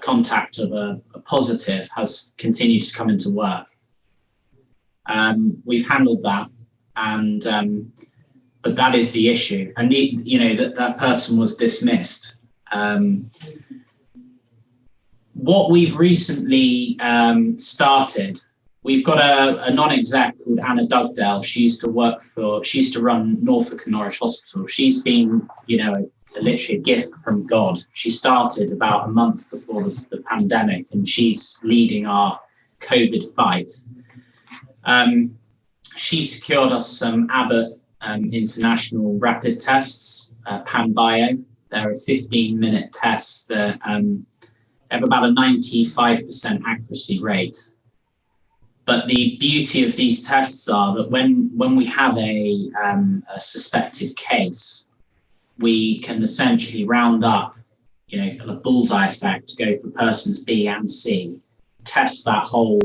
contact of a positive, has continued to come into work. We've handled that, and but that is the issue, and that person was dismissed. What we've recently started, we've got a non-exec called Anna Dugdale. She used to run Norfolk and Norwich Hospital. She's been, literally a gift from God. She started about a month before the pandemic, and she's leading our COVID fight. She secured us some Abbott international rapid tests, PanBio. They're a 15-minute tests that have about a 95% accuracy rate. But the beauty of these tests are that when we have a suspected case, we can essentially round up, a bullseye effect, go for persons B and C, test that whole,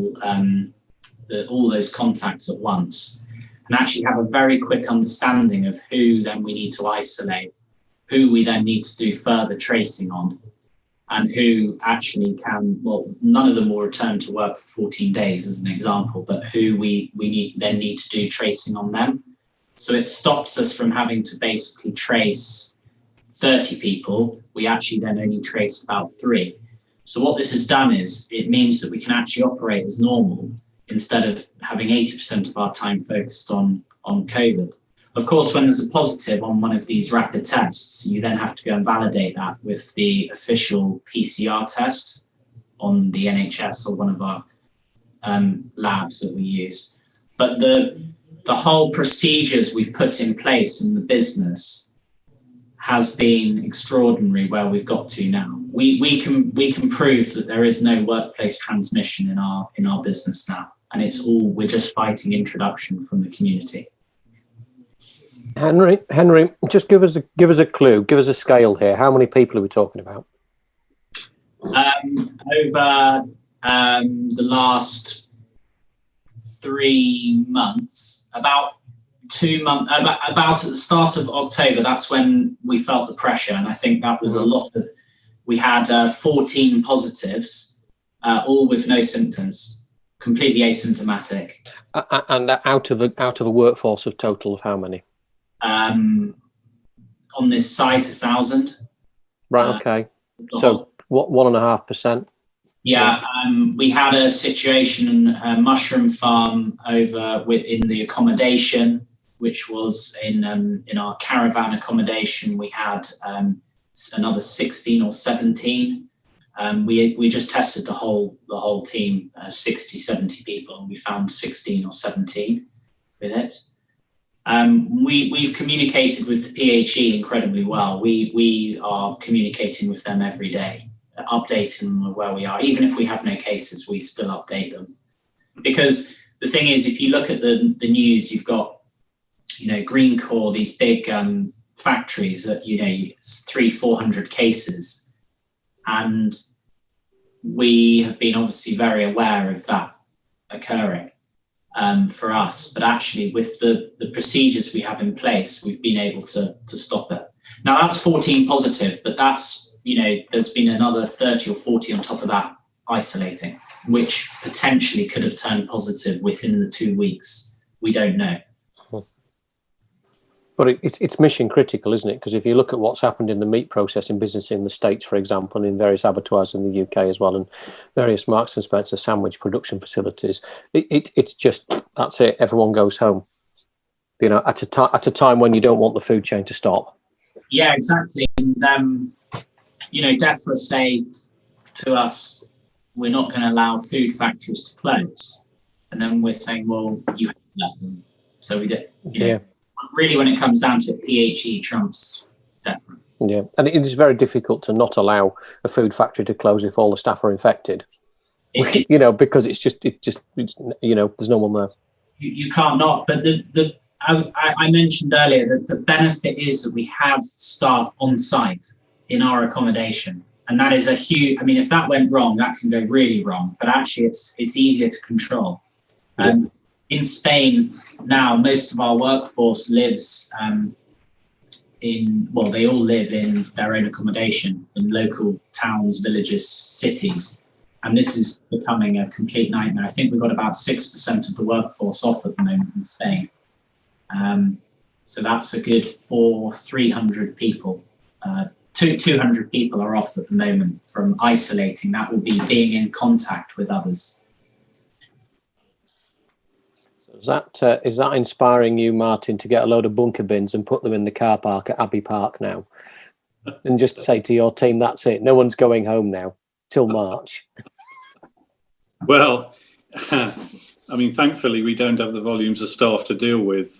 all those contacts at once, and actually have a very quick understanding of who then we need to isolate, who we then need to do further tracing on, and who actually can, well, none of them will return to work for 14 days as an example, but who we need to do tracing on them. So it stops us from having to basically trace 30 people. We actually then only trace about 3. So what this has done is it means that we can actually operate as normal instead of having 80% of our time focused on COVID. Of course, when there's a positive on one of these rapid tests, you then have to go and validate that with the official PCR test on the NHS or one of our labs that we use. But the whole procedures we've put in place in the business has been extraordinary where we've got to now. We can prove that there is no workplace transmission in our business now, and we're just fighting introduction from the community. Henry, just give us a clue, give us a scale here. How many people are we talking about? Over the last 3 months, about 2 months, about at the start of October, that's when we felt the pressure, and I think that was a lot of. We had 14 positives, all with no symptoms, completely asymptomatic. And out of a workforce of total of how many? On this site, 1,000. Right. Okay. So what, 1.5%? Yeah. We had a situation in a mushroom farm over in the accommodation, which was in our caravan accommodation. We had another 16 or 17. We just tested the whole team, 60, 70 people, and we found 16 or 17 with it. We've communicated with the PHE incredibly well. We are communicating with them every day, updating them where we are. Even if we have no cases, we still update them. Because the thing is, if you look at the news, you've got, Greencore, these big factories that, 300-400 cases. And we have been obviously very aware of that occurring. For us, but actually with the procedures we have in place, we've been able to stop it. Now that's 14 positive, but that's, there's been another 30 or 40 on top of that isolating, which potentially could have turned positive within the 2 weeks. We don't know. But it's mission critical, isn't it? Because if you look at what's happened in the meat processing business in the States, for example, and in various abattoirs in the UK as well, and various Marks and Spencer sandwich production facilities, it's just, that's it. Everyone goes home. At a time when you don't want the food chain to stop. Yeah, exactly. And DEFRA say to us, we're not going to allow food factories to close, and then we're saying, well, you have to let them. So we did. Yeah. Really, when it comes down to it, PHE trumps DEFRA. Yeah, and it is very difficult to not allow a food factory to close if all the staff are infected. Because it's there's no one there. You can't not. But as I mentioned earlier, that the benefit is that we have staff on site in our accommodation, and that is a huge. I mean, if that went wrong, that can go really wrong. But actually, it's easier to control. In Spain now, most of our workforce lives they all live in their own accommodation in local towns, villages, cities. And this is becoming a complete nightmare. I think we've got about 6% of the workforce off at the moment in Spain. So that's a good 300 people. 200 people are off at the moment from isolating. That will be being in contact with others. Is that inspiring you, Martin, to get a load of bunker bins and put them in the car park at Abbey Park now? And just say to your team, that's it. No one's going home now till March. Well, I mean, thankfully, we don't have the volumes of staff to deal with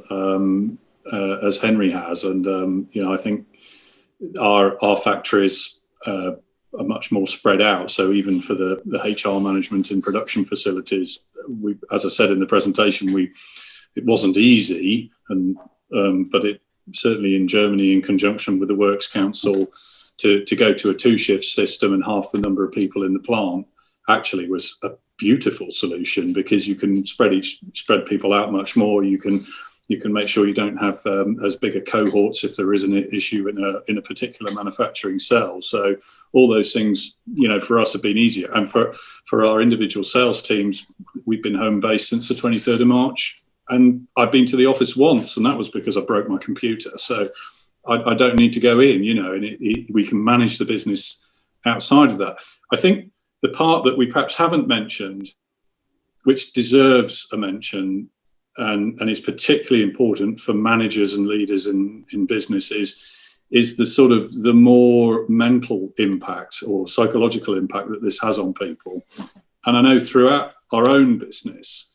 as Henry has. And, I think our factories are much more spread out. So even for the HR management in production facilities, as I said in the presentation, it wasn't easy, but it certainly in Germany, in conjunction with the Works Council, to go to a 2-shift system and half the number of people in the plant actually was a beautiful solution, because you can spread people out much more. You can make sure you don't have as big a cohorts if there is an issue in a particular manufacturing cell. So all those things, for us have been easier. And for our individual sales teams, we've been home based since the 23rd of March. And I've been to the office once, and that was because I broke my computer. So I don't need to go in, and we can manage the business outside of that. I think the part that we perhaps haven't mentioned, which deserves a mention and is particularly important for managers and leaders in businesses, is the sort of the more mental impact or psychological impact that this has on people. And I know throughout our own business,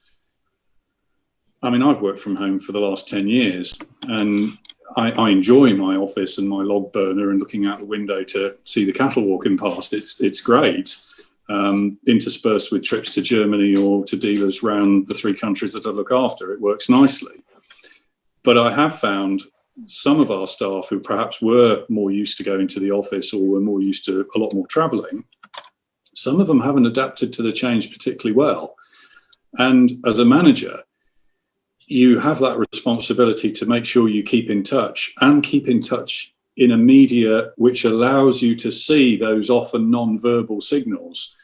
I mean, I've worked from home for the last 10 years, and I enjoy my office and my log burner and looking out the window to see the cattle walking past. It's great, interspersed with trips to Germany or to dealers around the 3 countries that I look after. It works nicely. But I have found some of our staff who perhaps were more used to going to the office or were more used to a lot more travelling, some of them haven't adapted to the change particularly well. And as a manager, you have that responsibility to make sure you keep in touch, and keep in touch in a media which allows you to see those often non-verbal signals.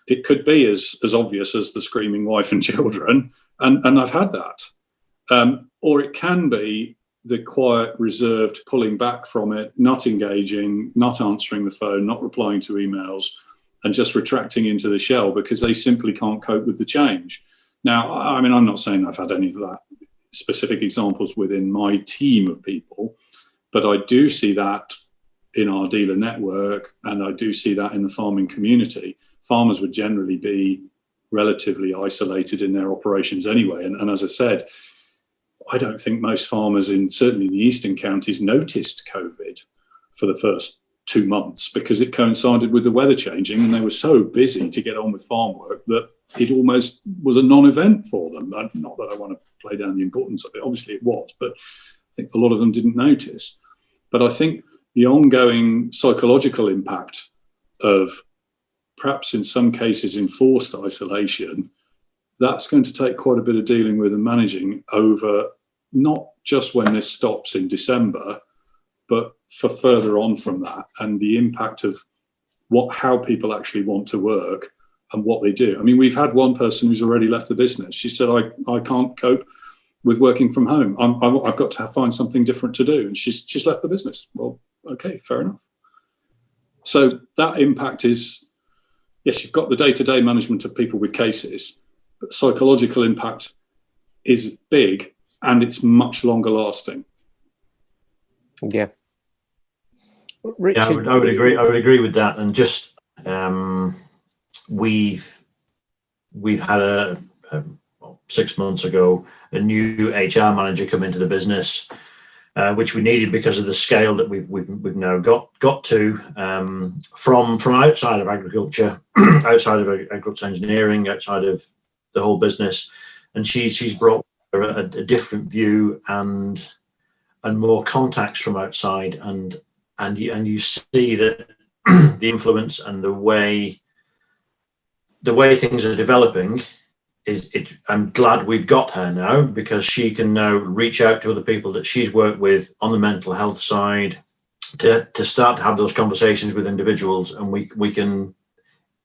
It could be as obvious as the screaming wife and children, and I've had that. Or it can be the quiet, reserved, pulling back from it, not engaging, not answering the phone, not replying to emails, and just retracting into the shell because they simply can't cope with the change. Now, I mean, I'm not saying I've had any of that specific examples within my team of people, but I do see that in our dealer network, and I do see that in the farming community. Farmers would generally be relatively isolated in their operations anyway. And as I said, I don't think most farmers certainly in the eastern counties noticed COVID for the first 2 months because it coincided with the weather changing, and they were so busy to get on with farm work that it almost was a non-event for them. Not that I want to play down the importance of it, obviously it was, but I think a lot of them didn't notice. But I think the ongoing psychological impact of perhaps in some cases enforced isolation, that's going to take quite a bit of dealing with and managing over not just when this stops in December, but for further on from that, and the impact of how people actually want to work and what they do. I mean, we've had one person who's already left the business. She said, I can't cope with working from home. I've got to find something different to do. And she's left the business. Well, okay, fair enough. So that impact is, yes, you've got the day-to-day management of people with cases, but the psychological impact is big and it's much longer lasting. Yeah. Richard, yeah, I would agree. I would agree with that. And just we've had 6 months ago a new HR manager come into the business, which we needed because of the scale that we've now got to from outside of agriculture, outside of agricultural engineering, outside of the whole business, and she's brought a different view and more contacts from outside, and you see that the influence and the way things are developing is it. I'm glad we've got her now, because she can now reach out to other people that she's worked with on the mental health side to start to have those conversations with individuals, and we can,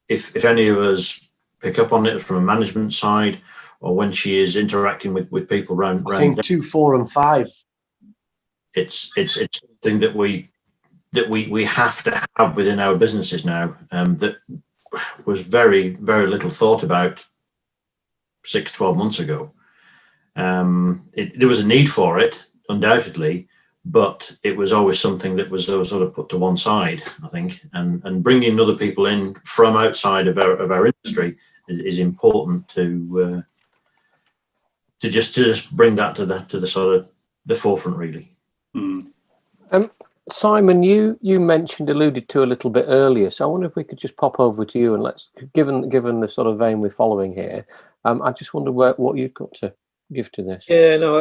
if any of us pick up on it from a management side, or when she is interacting with people around. I think 2, 4, and 5. It's something that we have to have within our businesses now, that was very, very little thought about 6-12 months ago. There was a need for it, undoubtedly, but it was always something that was sort of put to one side, I think, and bringing other people in from outside of our industry is important to just bring that to the sort of the forefront, really. Simon, you alluded to a little bit earlier, so I wonder if we could just pop over to you and given the sort of vein we're following here, I just wonder what you've got to give to this. Yeah, no,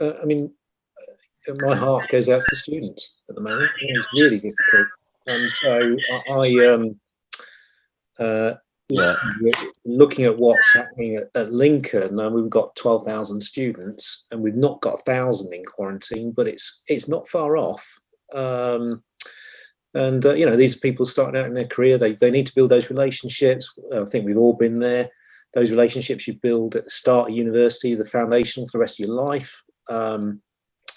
I mean, my heart goes out to students at the moment. It's really difficult, and so Yeah. Looking at what's happening at Lincoln, we've got 12,000 students, and we've not got 1,000 in quarantine, but it's not far off. These are people starting out in their career. They need to build those relationships. I think we've all been there. Those relationships you build at the start of university, the foundation for the rest of your life.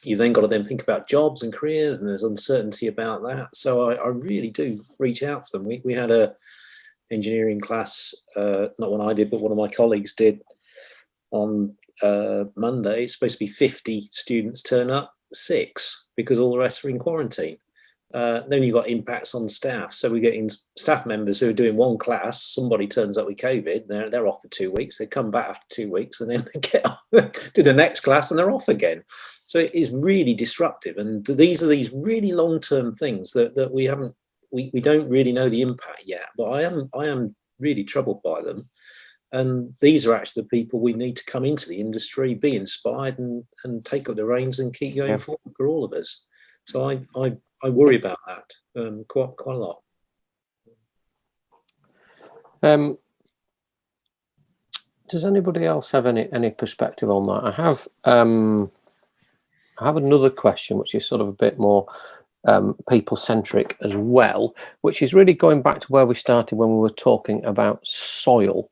You've then got to then think about jobs and careers, and there's uncertainty about that. So I really do reach out for them. We had a engineering class, not one I did, but one of my colleagues did on Monday. It's supposed to be 50 students turn up, 6, because all the rest are in quarantine. Then you've got impacts on staff. So we're getting staff members who are doing one class, somebody turns up with COVID, they're off for 2 weeks, they come back after 2 weeks, and then they get on, do the next class and they're off again. So it is really disruptive. And these are these really long-term things that we don't really know the impact yet, but I am really troubled by them. And these are actually the people we need to come into the industry, be inspired, and take up the reins and keep going forward for all of us. So I worry about that quite a lot. Does anybody else have any perspective on that? I have another question, which is sort of a bit more people-centric as well, which is really going back to where we started when we were talking about soil.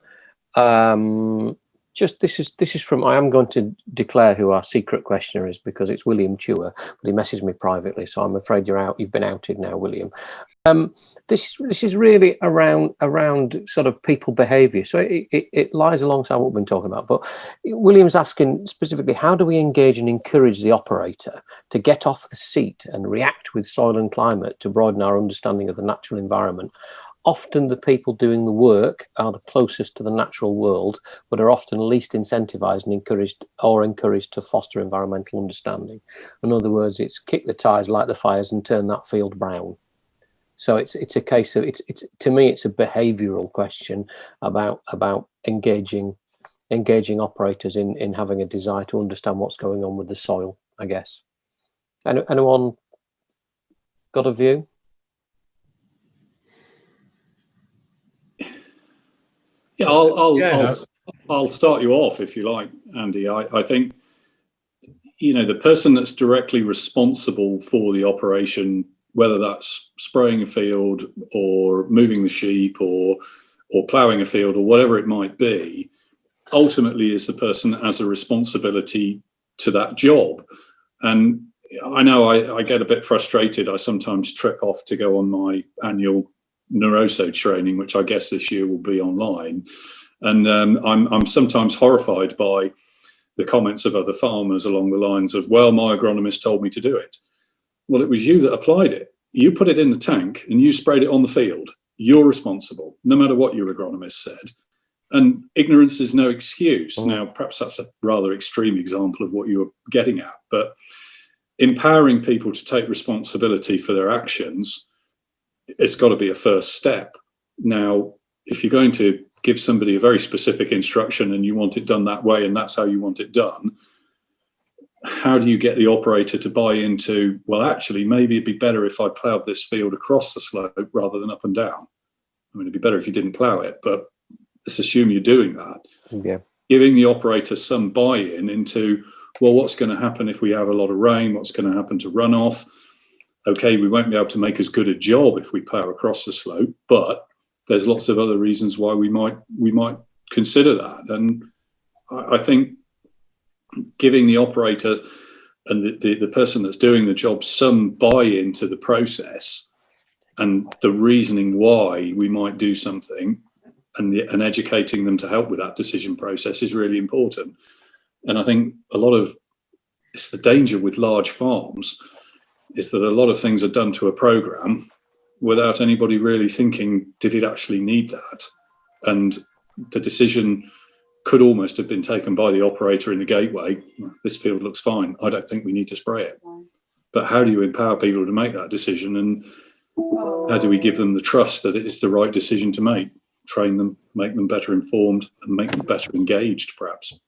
This is from, I am going to declare who our secret questioner is, because it's William Chewer, but he messaged me privately, so I'm afraid you've been outed now, William. This is really around sort of people behaviour, so it lies alongside what we've been talking about. But William's asking specifically, how do we engage and encourage the operator to get off the seat and react with soil and climate to broaden our understanding of the natural environment? Often the people doing the work are the closest to the natural world, but are often least incentivised and encouraged to foster environmental understanding. In other words, it's kick the tires, light the fires, and turn that field brown. So it's a case of to me it's a behavioural question about engaging operators in having a desire to understand what's going on with the soil, I guess. Anyone got a view? Yeah, I'll start you off if you like, Andy. I think, the person that's directly responsible for the operation, whether that's spraying a field or moving the sheep or ploughing a field or whatever it might be, ultimately is the person that has a responsibility to that job. And I know I get a bit frustrated. I sometimes trek off to go on my annual Neuroso training, which I guess this year will be online, and I'm sometimes horrified by the comments of other farmers along the lines of, well, my agronomist told me to do it. Well, it was you that applied it. You put it in the tank and you sprayed it on the field. You're responsible, no matter what your agronomist said. And ignorance is no excuse. Now, perhaps that's a rather extreme example of what you were getting at, but empowering people to take responsibility for their actions, it's got to be a first step. Now, if you're going to give somebody a very specific instruction and you want it done that way and that's how you want it done, how do you get the operator to buy into, well, actually, maybe it'd be better if I ploughed this field across the slope rather than up and down? I mean, it'd be better if you didn't plough it, but let's assume you're doing that. Yeah. Giving the operator some buy-in into, well, what's going to happen if we have a lot of rain? What's going to happen to runoff? Okay, we won't be able to make as good a job if we plough across the slope, but there's lots of other reasons why we might consider that. And I think giving the operator and the person that's doing the job some buy-in to the process and the reasoning why we might do something, and educating them to help with that decision process is really important. And I think it's the danger with large farms is that a lot of things are done to a program without anybody really thinking, did it actually need that? And the decision could almost have been taken by the operator in the gateway. This field looks fine. I don't think we need to spray it. But how do you empower people to make that decision? And how do we give them the trust that it is the right decision to make? Train them, make them better informed, and make them better engaged, perhaps.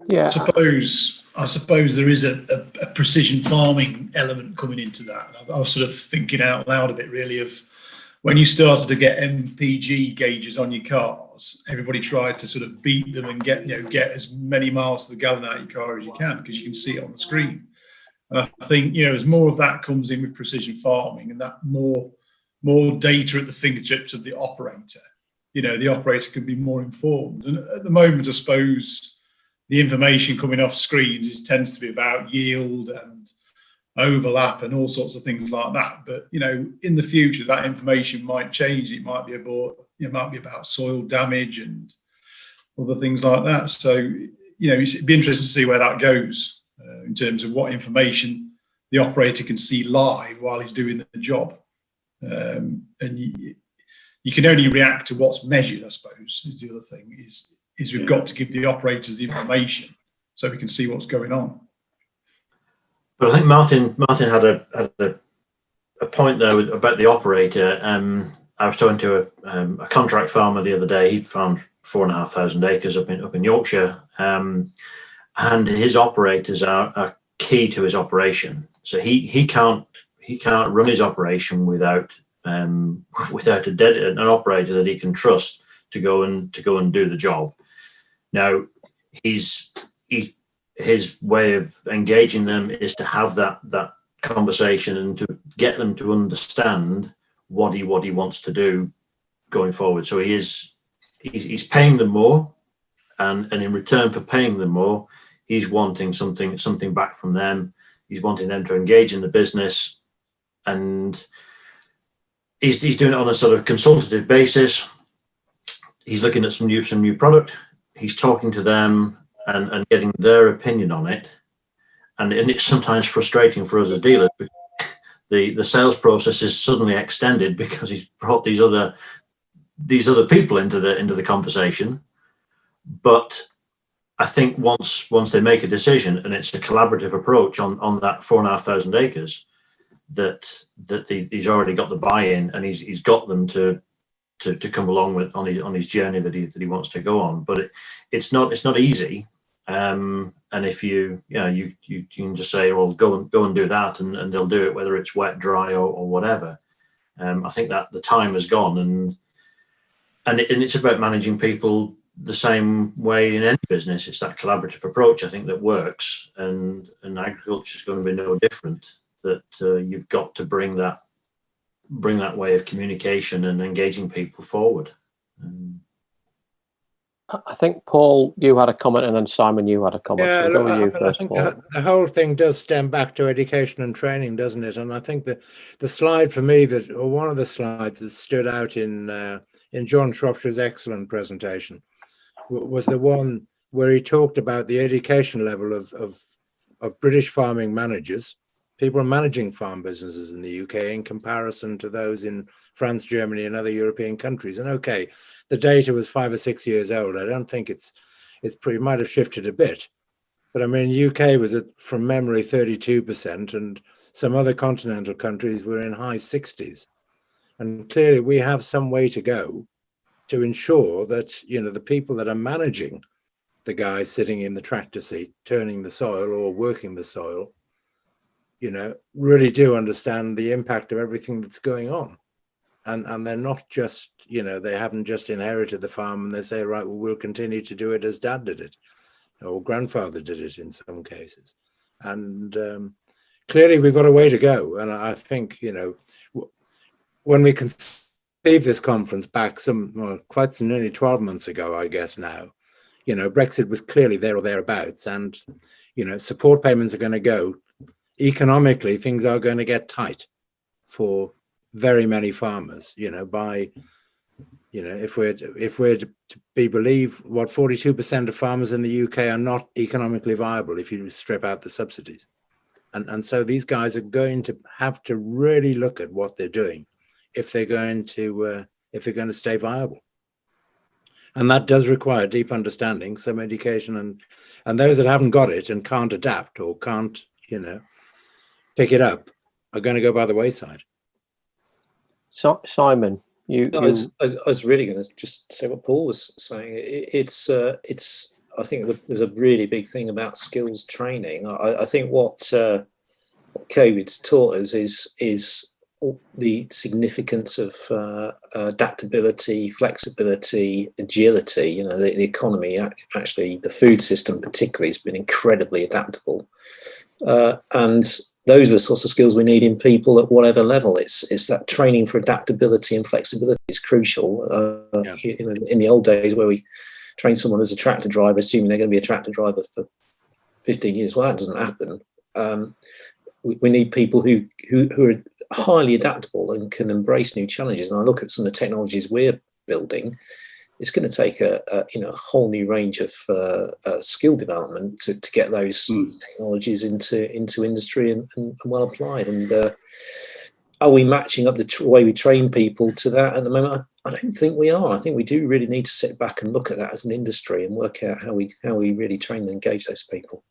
Yeah. I suppose there is a precision farming element coming into that. I was sort of thinking out loud a bit, really, of when you started to get MPG gauges on your cars, everybody tried to sort of beat them and get as many miles to the gallon out of your car as you can, because you can see it on the screen. And I think, as more of that comes in with precision farming, and that more data at the fingertips of the operator, the operator can be more informed. And at the moment, I suppose the information coming off screens tends to be about yield and overlap and all sorts of things like that. But in the future, that information might change. It might be about soil damage and other things like that. So it'd be interesting to see where that goes in terms of what information the operator can see live while he's doing the job. And you can only react to what's measured, I suppose, is the other thing. Is we've got to give the operators the information so we can see what's going on. But I think Martin had a point there about the operator. I was talking to a contract farmer the other day. He farmed 4,500 acres up in Yorkshire, and his operators are key to his operation. So he can't run his operation without an operator that he can trust to go and do the job. Now, his way of engaging them is to have that conversation and to get them to understand what he wants to do going forward. So he's paying them more, and in return for paying them more, he's wanting something back from them. He's wanting them to engage in the business, and he's doing it on a sort of consultative basis. He's looking at some new product. He's talking to them and getting their opinion on it. And it's sometimes frustrating for us as dealers. The sales process is suddenly extended because he's brought these other people into the conversation. But I think once they make a decision, and it's a collaborative approach on that 4,500 acres, that he's already got the buy-in, and he's got them to come along with on his journey that he wants to go on. But it's not easy. And if you can just say, well, go and do that, and they'll do it, whether it's wet, dry, or whatever. I think that the time has gone, and it's about managing people the same way in any business. It's that collaborative approach, I think, that works, and agriculture is going to be no different. That you've got to bring that way of communication and engaging people forward. I think, Paul, you had a comment, and then Simon, you had a comment. Yeah, So we'll go with you first, I think Paul. the whole thing does stem back to education and training, doesn't it? And I think that the slide for me, or one of the slides that stood out in John Shropshire's excellent presentation, was the one where he talked about the education level of British farming managers, people managing farm businesses in the UK, in comparison to those in France, Germany, and other European countries. And okay, the data was 5 or 6 years old. I don't think it might have shifted a bit, but I mean, UK was from memory 32%, and some other continental countries were in high 60s. And clearly, we have some way to go to ensure that the people that are managing the guys sitting in the tractor seat, turning the soil or working the soil, really do understand the impact of everything that's going on. And they're not just, they haven't just inherited the farm and they say, right, well, we'll continue to do it as dad did it, or grandfather did it in some cases. And clearly we've got a way to go. And I think, when we conceived this conference back nearly 12 months ago, I guess now, Brexit was clearly there or thereabouts, and, support payments are going to go. Economically, things are going to get tight for very many farmers, if we're to be believed, 42% of farmers in the UK are not economically viable if you strip out the subsidies. And so these guys are going to have to really look at what they're doing if they're going to stay viable. And that does require deep understanding, some education, and those that haven't got it and can't adapt or can't, pick it up are going to go by the wayside. So, Simon, I was really going to just say what Paul was saying. It's I think there's a really big thing about skills training. I think what COVID's taught us is the significance of adaptability, flexibility, agility. You know, the economy, actually, the food system particularly, has been incredibly adaptable, and those are the sorts of skills we need in people at whatever level. It's that training for adaptability and flexibility is crucial. In the old days, where we train someone as a tractor driver, assuming they're going to be a tractor driver for 15 years, well, that doesn't happen. We need people who are highly adaptable and can embrace new challenges. And I look at some of the technologies we're building. It's going to take a whole new range of skill development to get those technologies into industry and well applied. And are we matching up the way we train people to that at the moment? I don't think we are. I think we do really need to sit back and look at that as an industry and work out how we really train and engage those people.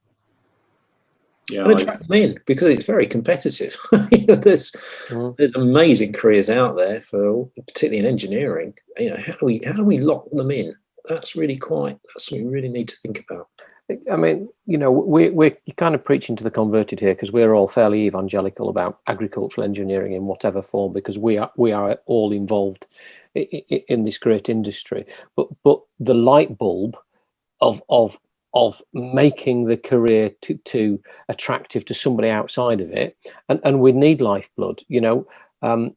Yeah, and attract them in, because it's very competitive. There's amazing careers out there for, particularly in engineering. You know, how do we lock them in? That's what we really need to think about. I mean, you know, we're kind of preaching to the converted here, because we're all fairly evangelical about agricultural engineering in whatever form, because we are all involved in this great industry. But the light bulb of making the career too attractive to somebody outside of it, and we need lifeblood. You know,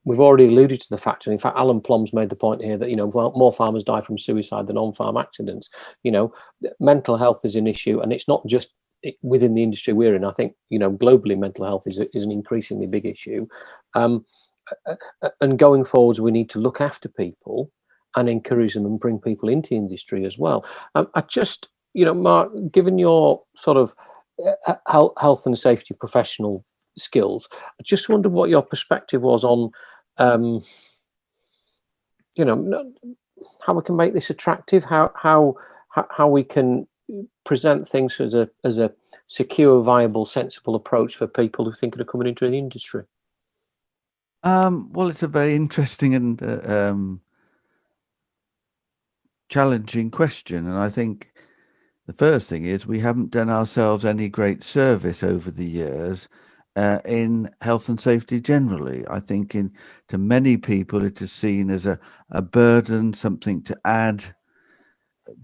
we've already alluded to the fact, and in fact, Alan Plum's made the point here that, you know, more farmers die from suicide than on-farm accidents. You know, mental health is an issue, and it's not just within the industry we're in. I think, you know, globally, mental health is an increasingly big issue. And going forwards, we need to look after people and encourage them and bring people into industry as well. I just, you know, Mark, given your sort of health and safety professional skills, I just wondered what your perspective was on, you know, how we can make this attractive, how we can present things as a secure, viable, sensible approach for people who think of coming into the industry. Well, it's a very interesting and challenging question, and I think the first thing is we haven't done ourselves any great service over the years in health and safety generally. I think to many people it is seen as a burden, something to add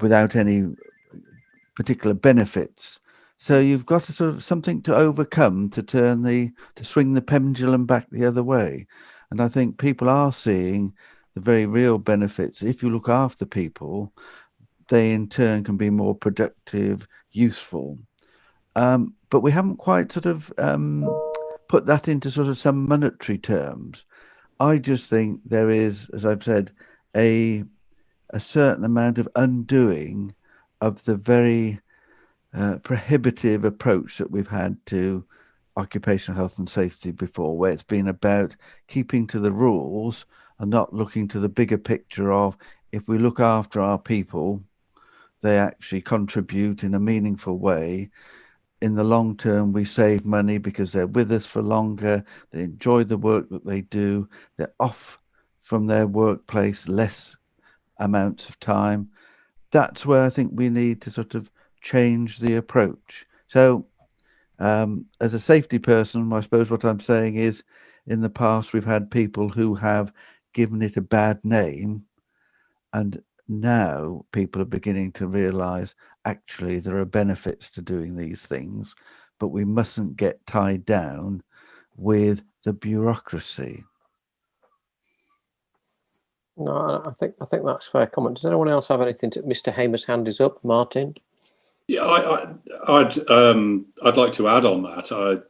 without any particular benefits. So you've got to sort of something to overcome to swing the pendulum back the other way. And I think people are seeing the very real benefits. If you look after people, they in turn can be more productive, useful. But we haven't quite sort of put that into sort of some monetary terms. I just think there is, as I've said, a certain amount of undoing of the very prohibitive approach that we've had to occupational health and safety before, where it's been about keeping to the rules and not looking to the bigger picture of, if we look after our people, they actually contribute in a meaningful way. In the long term, we save money because they're with us for longer, they enjoy the work that they do, they're off from their workplace less amounts of time. That's where I think we need to sort of change the approach. So as a safety person, I suppose what I'm saying is, in the past we've had people who have given it a bad name, and now people are beginning to realize actually there are benefits to doing these things, but we mustn't get tied down with the bureaucracy. No, I think that's a fair comment. Does anyone else have anything to? Mr. Hamer's hand is up. Martin. Yeah, I'd like to add on that.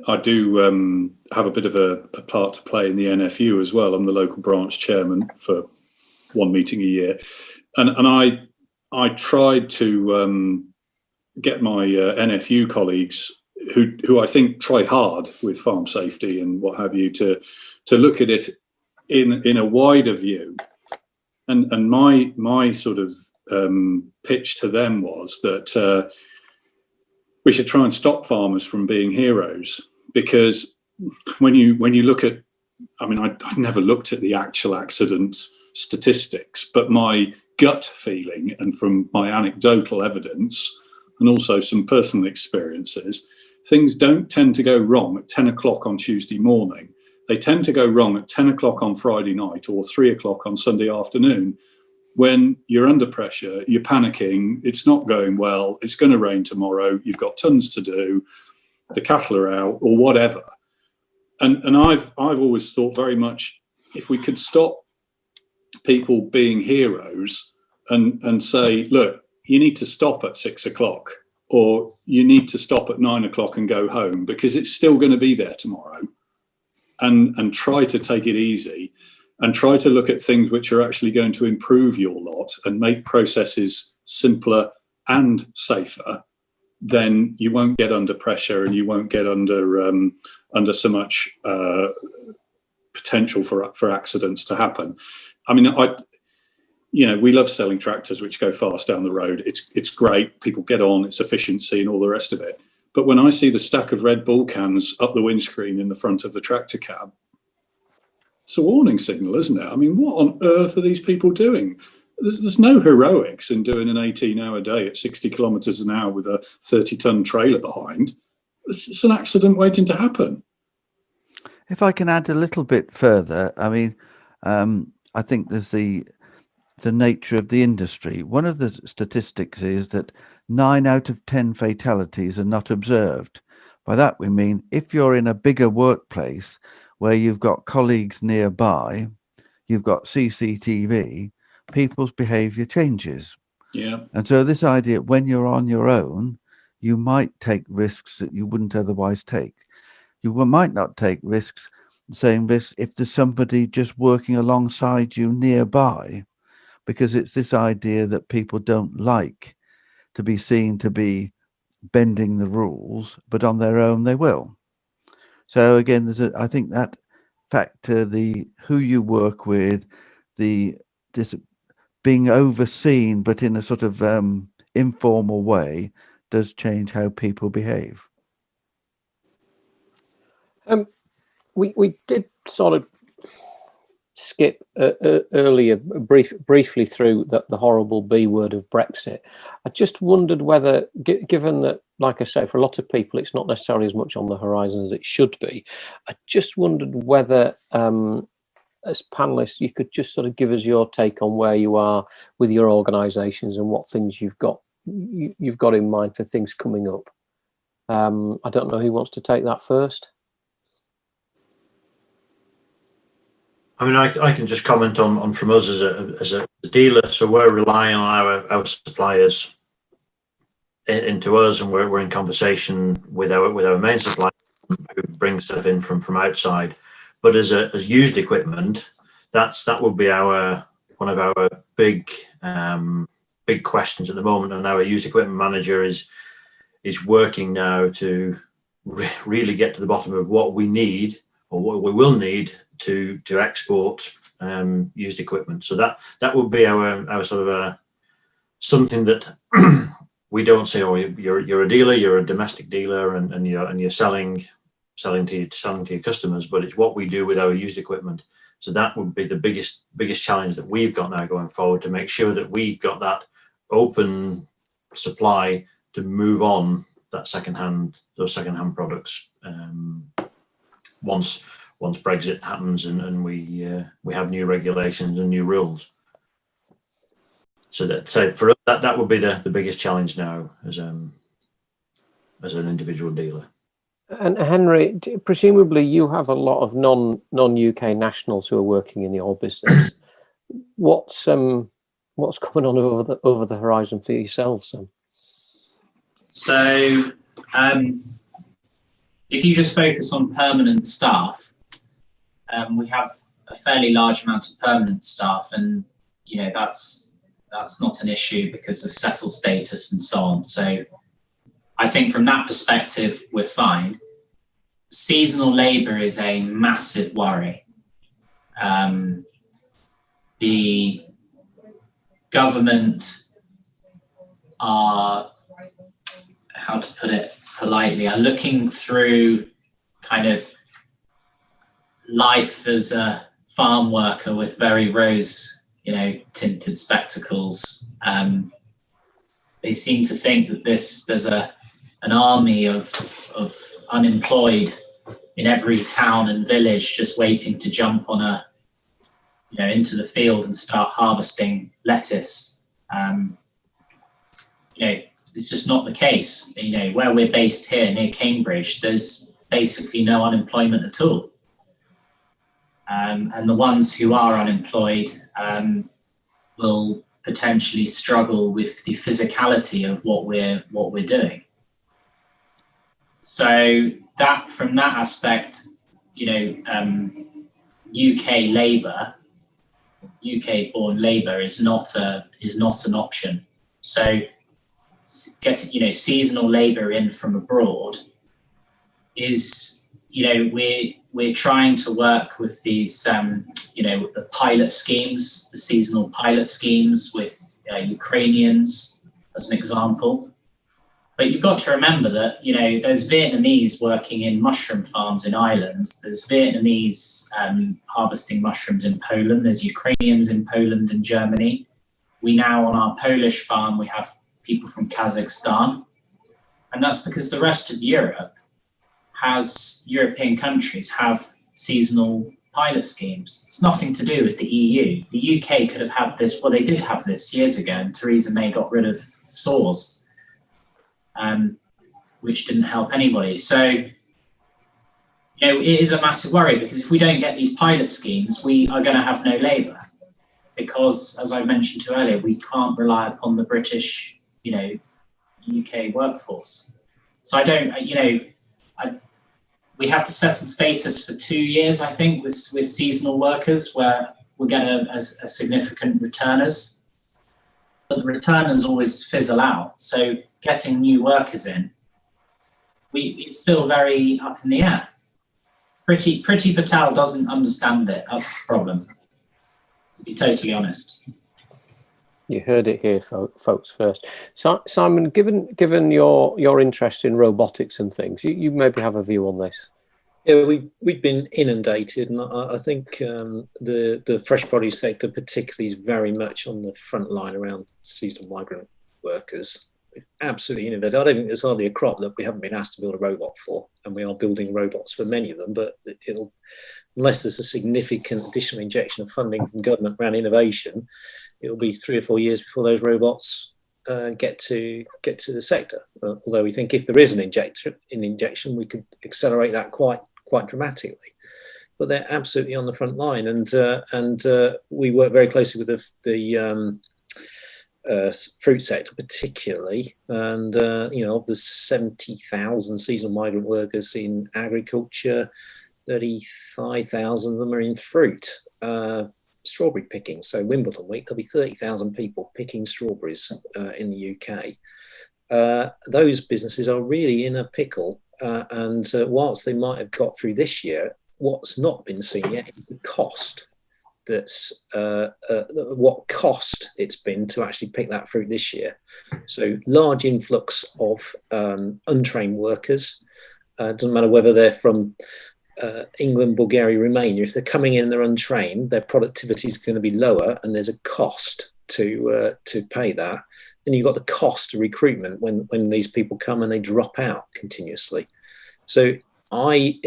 I do have a bit of a part to play in the NFU as well. I'm the local branch chairman for one meeting a year, and I tried to get my NFU colleagues who I think try hard with farm safety and what have you to look at it in a wider view, and my sort of pitch to them was that we should try and stop farmers from being heroes, because when you look at, I mean, I've never looked at the actual accident statistics, but my gut feeling, and from my anecdotal evidence and also some personal experiences, things don't tend to go wrong at 10 o'clock on Tuesday morning they tend to go wrong at 10 o'clock on Friday night or 3 o'clock on Sunday afternoon, when you're under pressure, you're panicking, it's not going well, it's going to rain tomorrow, you've got tons to do, the cattle are out, or whatever. And I've always thought very much, if we could stop people being heroes and say, look, you need to stop at 6 o'clock, or you need to stop at 9 o'clock and go home, because it's still going to be there tomorrow, and try to take it easy, and try to look at things which are actually going to improve your lot and make processes simpler and safer, then you won't get under pressure, and you won't get under so much potential for accidents to happen. I mean, we love selling tractors which go fast down the road. It's great. People get on. It's efficiency and all the rest of it. But when I see the stack of Red Bull cans up the windscreen in the front of the tractor cab, it's a warning signal, isn't it? I mean, what on earth are these people doing? There's no heroics in doing an 18-hour day at 60 kilometres an hour with a 30-ton trailer behind. It's an accident waiting to happen. If I can add a little bit further, I mean, I think there's the nature of the industry. One of the statistics is that 9 out of 10 fatalities are not observed. By that we mean, if you're in a bigger workplace where you've got colleagues nearby, you've got CCTV, people's behavior changes. Yeah. And so this idea, when you're on your own, you might take risks that you wouldn't otherwise take. You might not take risks, same risks, if there's somebody just working alongside you nearby, because it's this idea that people don't like to be seen to be bending the rules, but on their own they will. So again, I think that factor, the who you work with, this being overseen, but in a sort of informal way, does change how people behave. We did sort of skip earlier briefly through the horrible B word of Brexit. I just wondered whether, given that, like I say, for a lot of people, it's not necessarily as much on the horizon as it should be. I just wondered whether, as panelists, you could just sort of give us your take on where you are with your organisations and what things you've got in mind for things coming up. I don't know who wants to take that first. I mean, I can just comment on from us as a dealer. So we're relying on our suppliers into us, and we're in conversation with our main supplier who brings stuff in from outside. But as used equipment, that would be one of our big questions at the moment. And our used equipment manager is working now to really get to the bottom of what we need, or what we will need to export used equipment. So that would be our sort of something that we don't say, oh, you're a dealer, you're a domestic dealer, and you're selling to your customers, but it's what we do with our used equipment. So that would be the biggest challenge that we've got now going forward, to make sure that we've got that open supply to move on those second-hand products once Brexit happens and we have new regulations and new rules. So for us, that would be the biggest challenge now as an individual dealer. And Henry, presumably you have a lot of non-UK nationals who are working in your business. What's coming on over the horizon for yourselves? So, if you just focus on permanent staff, we have a fairly large amount of permanent staff, and that's not an issue because of settled status and so on. So I think from that perspective, we're fine. Seasonal labour is a massive worry. The government are, how to put it politely, are looking through kind of life as a farm worker with very rose, tinted spectacles. They seem to think that there's an army of unemployed in every town and village just waiting to jump on a, into the field and start harvesting lettuce. It's just not the case. Where we're based here near Cambridge, there's basically no unemployment at all. And the ones who are unemployed will potentially struggle with the physicality of what we're doing. So that, from that aspect, UK-born labour is not an option. So getting seasonal labour in from abroad is, we're trying to work with these with the pilot schemes, the seasonal pilot schemes with Ukrainians as an example. But you've got to remember that, there's Vietnamese working in mushroom farms in Ireland. There's Vietnamese harvesting mushrooms in Poland. There's Ukrainians in Poland and Germany. We now, on our Polish farm, we have people from Kazakhstan. And that's because the rest of European countries have seasonal pilot schemes. It's nothing to do with the EU. The UK could have had this, well, they did have this years ago, and Theresa May got rid of SAWS. Which didn't help anybody. So, it is a massive worry, because if we don't get these pilot schemes, we are going to have no labour. Because, as I mentioned to earlier, we can't rely upon the British, UK workforce. So we have to settle status for 2 years, I think, with seasonal workers, where we'll get a significant returners. But the returners always fizzle out. So getting new workers in, it's still very up in the air. Priti Patel doesn't understand it. That's the problem, to be totally honest. You heard it here, folks, first. So, Simon, given your interest in robotics and things, you maybe have a view on this. Yeah, we've been inundated, and I think the fresh produce sector particularly is very much on the front line around seasonal migrant workers. Absolutely innovative. I don't think there's hardly a crop that we haven't been asked to build a robot for, and we are building robots for many of them. But unless there's a significant additional injection of funding from government around innovation, it'll be 3 or 4 years before those robots get to the sector. Although we think if there is an injection, we could accelerate that quite dramatically. But they're absolutely on the front line, and we work very closely with the fruit sector particularly, and of the 70,000 seasonal migrant workers in agriculture, 35,000 of them are in fruit, strawberry picking. So Wimbledon week, there'll be 30,000 people picking strawberries in the UK. Those businesses are really in a pickle, and whilst they might have got through this year, what's not been seen yet is the cost. What cost it's been to actually pick that fruit this year. So large influx of untrained workers. Doesn't matter whether they're from England, Bulgaria, Romania. If they're coming in and they're untrained, their productivity is going to be lower, and there's a cost to pay that. Then you've got the cost of recruitment when these people come and they drop out continuously. So my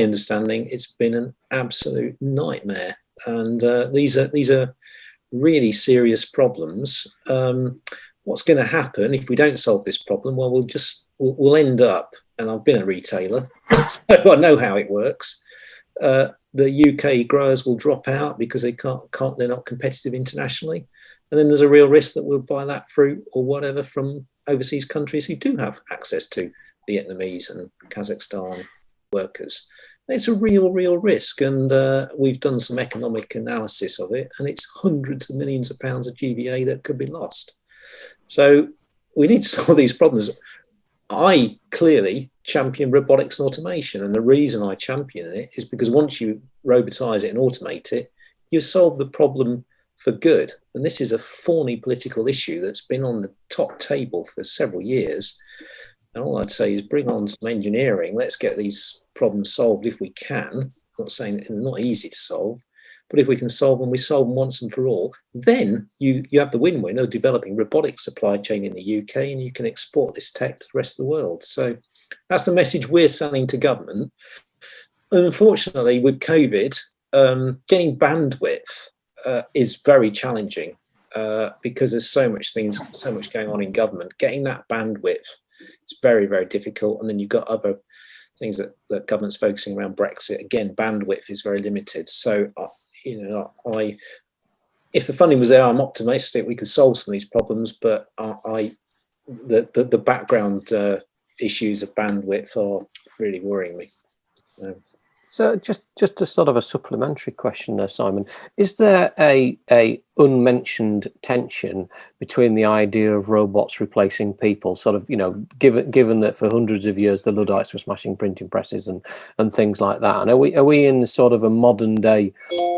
understanding, it's been an absolute nightmare. And these are really serious problems. What's going to happen if we don't solve this problem? Well, we'll end up, and I've been a retailer, so I know how it works. The UK growers will drop out because they're not competitive internationally, and then there's a real risk that we'll buy that fruit or whatever from overseas countries who do have access to Vietnamese and Kazakhstan workers. It's a real risk, and we've done some economic analysis of it, and it's hundreds of millions of pounds of GVA that could be lost. So we need to solve these problems. I clearly champion robotics and automation, and the reason I champion it is because once you robotize it and automate it, you solve the problem for good. And this is a thorny political issue that's been on the top table for several years. And all I'd say is bring on some engineering. Let's get these problems solved if we can. I'm not saying they're not easy to solve, but if we can solve them, we solve them once and for all. Then you have the win-win of developing robotic supply chain in the UK, and you can export this tech to the rest of the world. So that's the message we're selling to government. unfortunately, with COVID, getting bandwidth is very challenging because there's so much going on in government. Getting that bandwidth is very, very difficult. And then you've got other things that government's focusing around Brexit. Again, bandwidth is very limited. So, if the funding was there, I'm optimistic we could solve some of these problems. But the background issues of bandwidth are really worrying me. So just a sort of a supplementary question there, Simon. Is there a unmentioned tension between the idea of robots replacing people, sort of, given that for hundreds of years the Luddites were smashing printing presses and things like that? And are we in sort of a modern day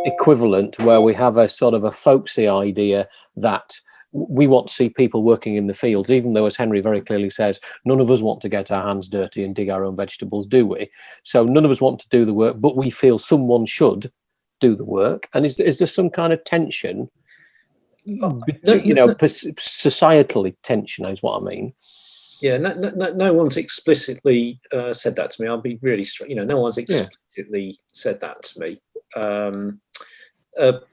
equivalent where we have a sort of a folksy idea that we want to see people working in the fields, even though, as Henry very clearly says, none of us want to get our hands dirty and dig our own vegetables, do we? So none of us want to do the work, but we feel someone should do the work. And is there some kind of tension, societally tension is what I mean? Yeah, no one's explicitly said that to me. I'll be really straight. No one's explicitly said that to me.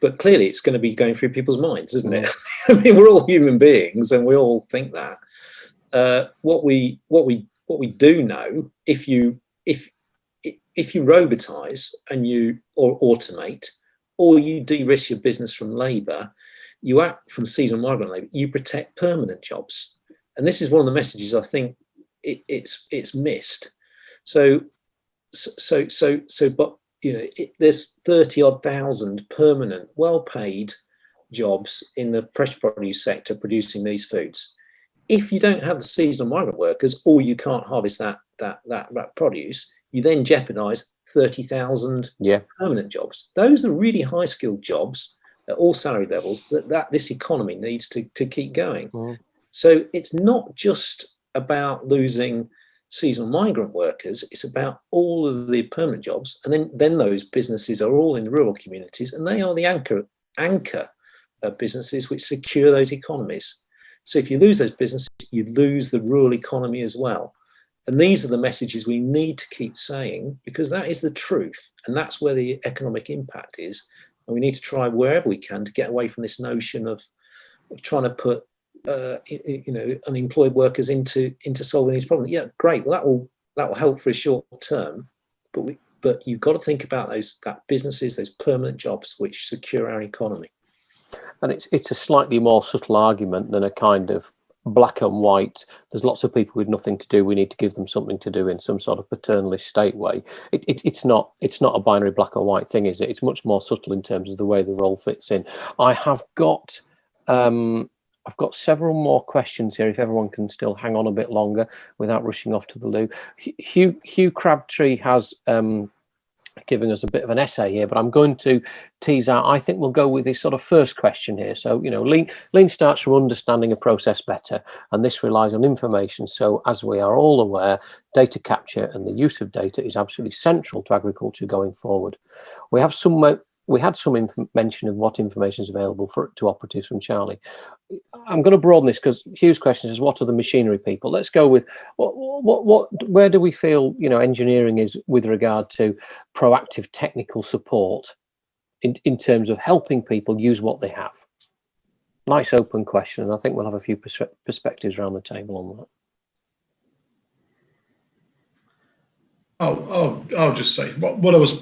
But clearly, it's going to be going through people's minds, isn't it? I mean, we're all human beings, and we all think that. What we do know, if you robotize or automate, or you de-risk your business from labour, you act from seasonal migrant labour. You protect permanent jobs, and this is one of the messages I think it's missed. But there's 30-odd thousand permanent, well-paid jobs in the fresh produce sector producing these foods. If you don't have the seasonal migrant workers, or you can't harvest that produce, you then jeopardise 30,000 permanent jobs. Those are really high-skilled jobs at all salary levels that this economy needs to keep going. So it's not just about losing seasonal migrant workers, it's about all of the permanent jobs, and then those businesses are all in rural communities, and they are the anchor businesses which secure those economies. So if you lose those businesses, you lose the rural economy as well. And these are the messages we need to keep saying, because that is the truth, and that's where the economic impact is. And we need to try wherever we can to get away from this notion of trying to put unemployed workers into solving these problems. Yeah, great. Well, that will help for a short term, but you've got to think about that businesses, those permanent jobs which secure our economy. And it's a slightly more subtle argument than a kind of black and white. There's lots of people with nothing to do. We need to give them something to do in some sort of paternalist state way. It's not a binary black or white thing, is it? It's much more subtle in terms of the way the role fits in. I've got several more questions here, if everyone can still hang on a bit longer without rushing off to the loo. Hugh Crabtree has giving us a bit of an essay here, but I'm going to tease out, I think we'll go with this sort of first question here. So, lean starts from understanding a process better, and this relies on information. So as we are all aware, data capture and the use of data is absolutely central to agriculture going forward. We had some mention of what information is available to operatives from Charlie. I'm going to broaden this because Hugh's question is, what are the machinery people? Let's go with where do we feel engineering is with regard to proactive technical support in terms of helping people use what they have? Nice open question, and I think we'll have a few perspectives around the table on that. I'll just say what I was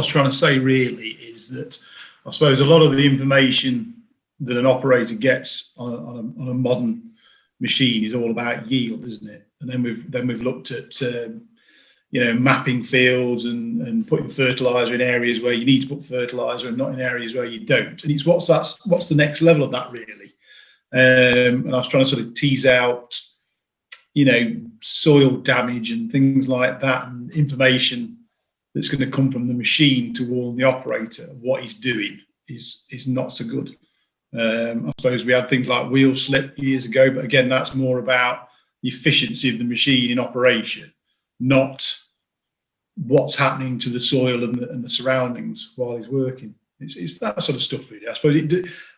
trying to say really is that I suppose a lot of the information that an operator gets on a modern machine is all about yield, isn't it? And then we've looked at mapping fields and putting fertilizer in areas where you need to put fertilizer and not in areas where you don't. And it's what's the next level of that really? And I was trying to sort of tease out soil damage and things like that, and information that's going to come from the machine to warn the operator what he's doing is not so good. I suppose we had things like wheel slip years ago, but again, that's more about the efficiency of the machine in operation, not what's happening to the soil and the surroundings while he's working. It's that sort of stuff, really. I suppose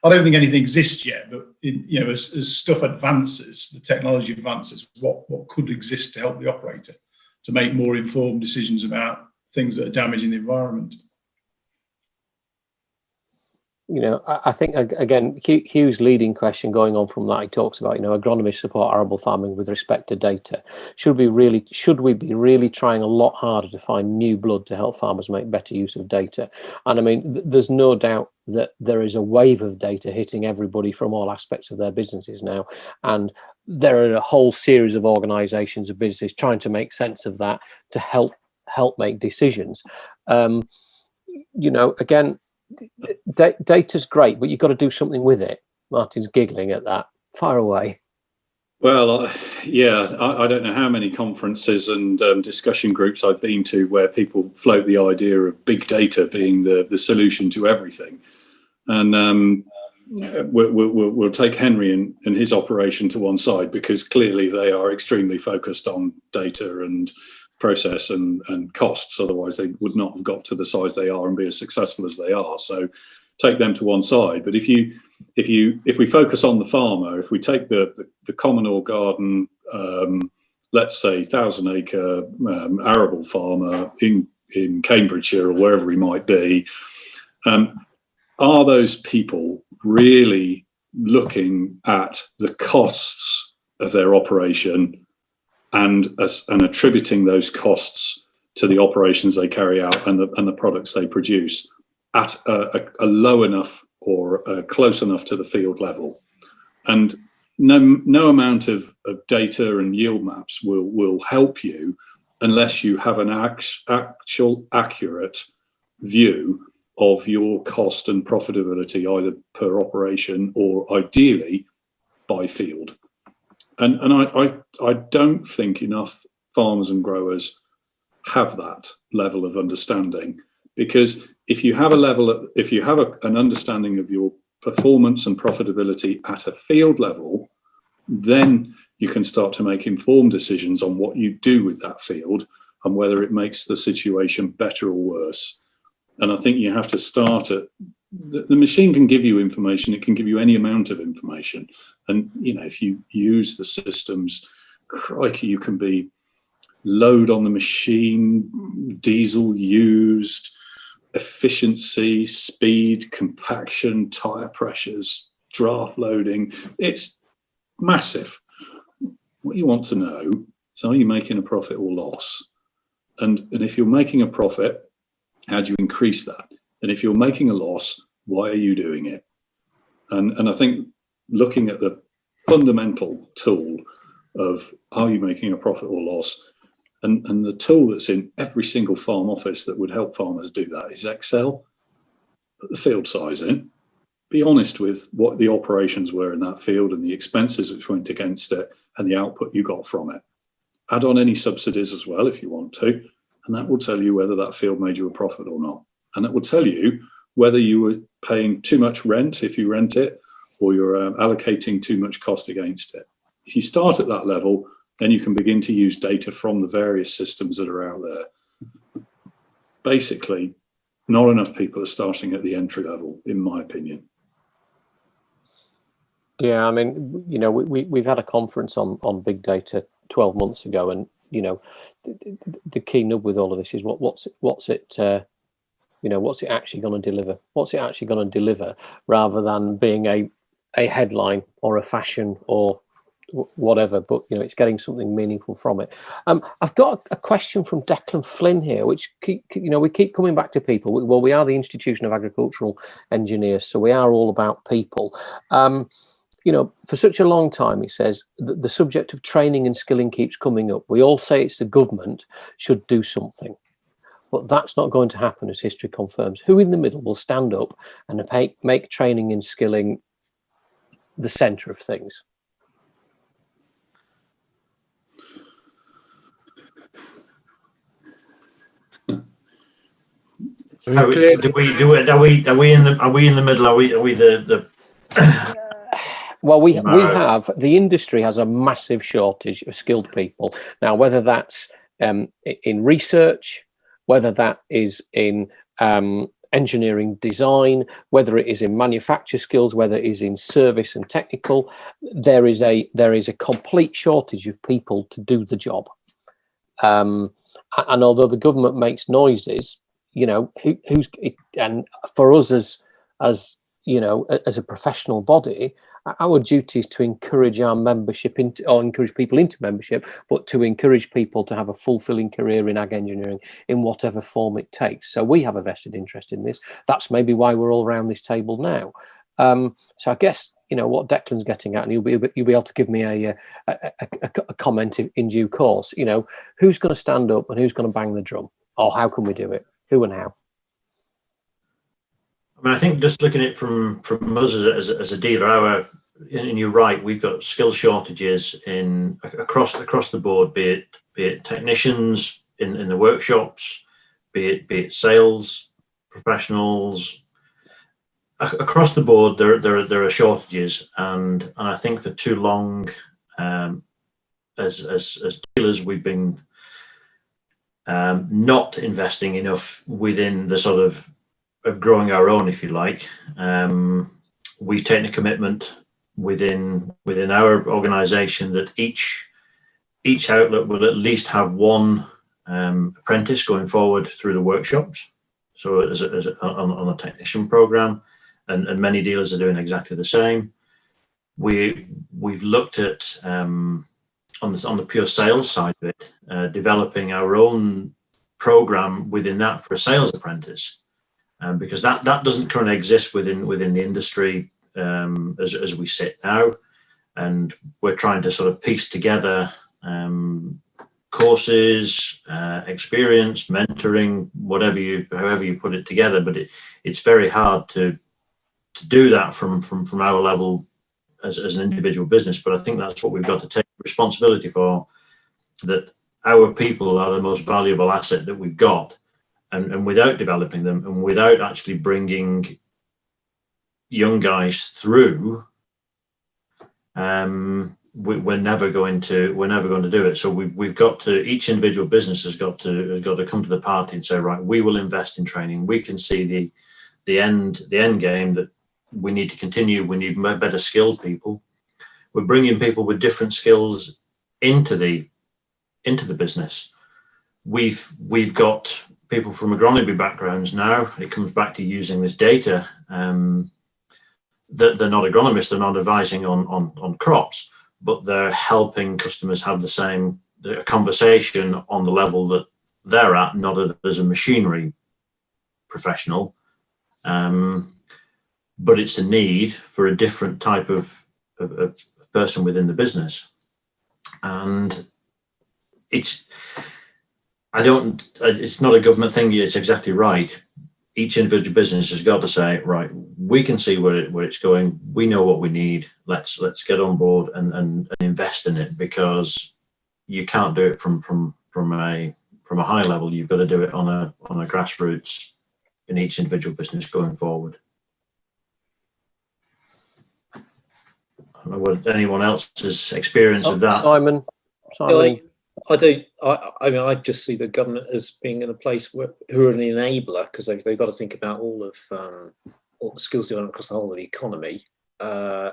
I don't think anything exists yet, but as stuff advances, the technology advances, what could exist to help the operator to make more informed decisions about things that are damaging the environment. You know, I think, again, Hugh's leading question going on from that, he talks about, you know, agronomists support arable farming with respect to data. Should we be really trying a lot harder to find new blood to help farmers make better use of data? And I mean, there's no doubt that there is a wave of data hitting everybody from all aspects of their businesses now. And there are a whole series of organizations of businesses trying to make sense of that to help make decisions. You know, again, data's great, but you've got to do something with it. Martin's giggling at that. Far away. Well, yeah, I don't know how many conferences and discussion groups I've been to where people float the idea of big data being the solution to everything. And we'll take Henry and his operation to one side, because clearly they are extremely focused on data and process and costs. Otherwise they would not have got to the size they are and be as successful as they are. So take them to one side. But if we focus on the farmer, if we take the common or garden, let's say 1,000-acre arable farmer in Cambridgeshire or wherever he might be, are those people really looking at the costs of their operation and attributing those costs to the operations they carry out and the products they produce at a low enough or close enough to the field level? And no amount of data and yield maps will help you unless you have an actual accurate view of your cost and profitability, either per operation or ideally by field. And I don't think enough farmers and growers have that level of understanding, because if you have an understanding of your performance and profitability at a field level, then you can start to make informed decisions on what you do with that field and whether it makes the situation better or worse. And I think you have to start at the machine can give you information. It can give you any amount of information. And, you know, if you use the systems, crikey, you can be load on the machine, diesel used, efficiency, speed, compaction, tire pressures, draft loading. It's massive. What you want to know is, are you making a profit or loss? And if you're making a profit, how do you increase that? And if you're making a loss, why are you doing it? And I think looking at the fundamental tool of, are you making a profit or loss? And the tool that's in every single farm office that would help farmers do that is Excel. Put the field size in. Be honest with what the operations were in that field and the expenses which went against it and the output you got from it. Add on any subsidies as well if you want to, and that will tell you whether that field made you a profit or not. And it will tell you whether you were paying too much rent if you rent it, or you're allocating too much cost against it. If you start at that level, then you can begin to use data from the various systems that are out there. Basically, not enough people are starting at the entry level, in my opinion. Yeah, I mean, you know, we've had a conference on big data 12 months ago, and you know, the key nub with all of this is what's it you know, what's it actually going to deliver? What's it actually going to deliver, rather than being a headline or a fashion or whatever, but you know, it's getting something meaningful from it. I've got a question from Declan Flynn here, which we keep coming back to people. Well, we are the Institution of Agricultural Engineers, so we are all about people. You know, for such a long time, he says, the subject of training and skilling keeps coming up. We all say it's the government should do something, but that's not going to happen, as history confirms. Who in the middle will stand up and make training and skilling the centre of things? Are we in the middle? Are we the Well, we have, the industry has a massive shortage of skilled people. Now, whether that's in research, whether that is in engineering design, whether it is in manufacture skills, whether it is in service and technical, there is a complete shortage of people to do the job. and although the government makes noises, you know, and for us as you know, as a professional body, our duty is to encourage our membership or encourage people into membership, but to encourage people to have a fulfilling career in ag engineering in whatever form it takes. So we have a vested interest in this. That's maybe why we're all around this table now. So I guess, you know, what Declan's getting at, and you'll be able to give me a comment in due course. You know, who's going to stand up and who's going to bang the drum, or how can we do it? Who and how? I mean, I think just looking at it from us as a dealer, and you're right, we've got skill shortages across the board, be it technicians in the workshops, be it sales professionals. Across the board, there are shortages, and I think for too long, as dealers, we've been not investing enough within the sort of growing our own, if you like. We've taken a commitment within our organisation that each outlet will at least have one apprentice going forward through the workshops. So on a technician program, and many dealers are doing exactly the same. We've looked at on the pure sales side of it, developing our own program within that for a sales apprentice. Because that doesn't currently exist within the industry as we sit now, and we're trying to sort of piece together courses, experience, mentoring, however you put it together. But it's very hard to do that from our level as an individual business. But I think that's what we've got to take responsibility for. That our people are the most valuable asset that we've got. And without developing them, and without actually bringing young guys through, we're never going to do it. So we've got to, each individual business has got to come to the party and say, right, we will invest in training. We can see the end game, that we need to continue. We need better skilled people. We're bringing people with different skills into the business. We've got people from agronomy backgrounds now. It comes back to using this data, that they're not agronomists, they're not advising on crops, but they're helping customers have the conversation on the level that they're at, not as a machinery professional. But it's a need for a different type of person within the business. And it's not a government thing. It's exactly right. Each individual business has got to say, right, we can see where it's going. We know what we need. Let's get on board and invest in it, because you can't do it from a high level. You've got to do it on a grassroots in each individual business going forward. I don't know what anyone else's experience of that. Simon. I do. I mean, I just see the government as being in a place who are an enabler, because they've got to think about all the skills development across the whole of the economy. I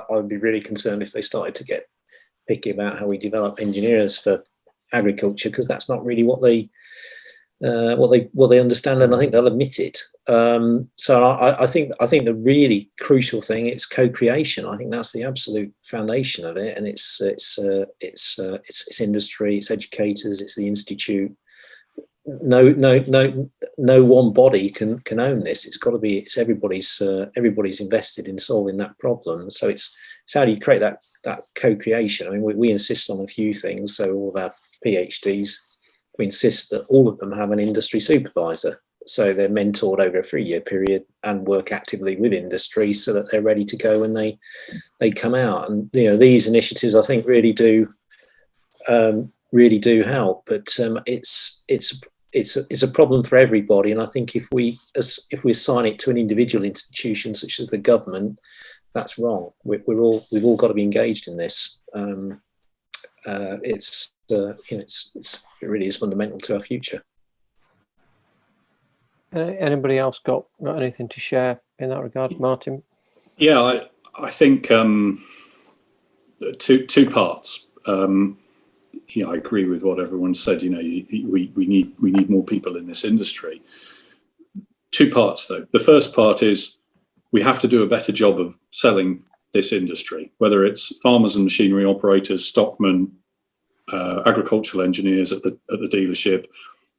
would be really concerned if they started to get picky about how we develop engineers for agriculture, because that's not really what they understand, and I think they'll admit it. So I think the really crucial thing is co-creation. I think that's the absolute foundation of it, and it's industry, it's educators, it's the institute. No one body can own this. It's got to be, it's everybody's invested in solving that problem. So it's how do you create that co-creation? I mean, we insist on a few things. So all of our PhDs, we insist that all of them have an industry supervisor. So they're mentored over a 3-year period and work actively with industry so that they're ready to go when they come out. And these initiatives, I think, really do help. But it's a problem for everybody. And I think if we assign it to an individual institution such as the government, that's wrong. We've all got to be engaged in this. It really is fundamental to our future. Anybody else got anything to share in that regard, Martin? Yeah, I think two parts. I agree with what everyone said. We need more people in this industry. Two parts though. The first part is we have to do a better job of selling this industry, whether it's farmers and machinery operators, stockmen, agricultural engineers at the dealership,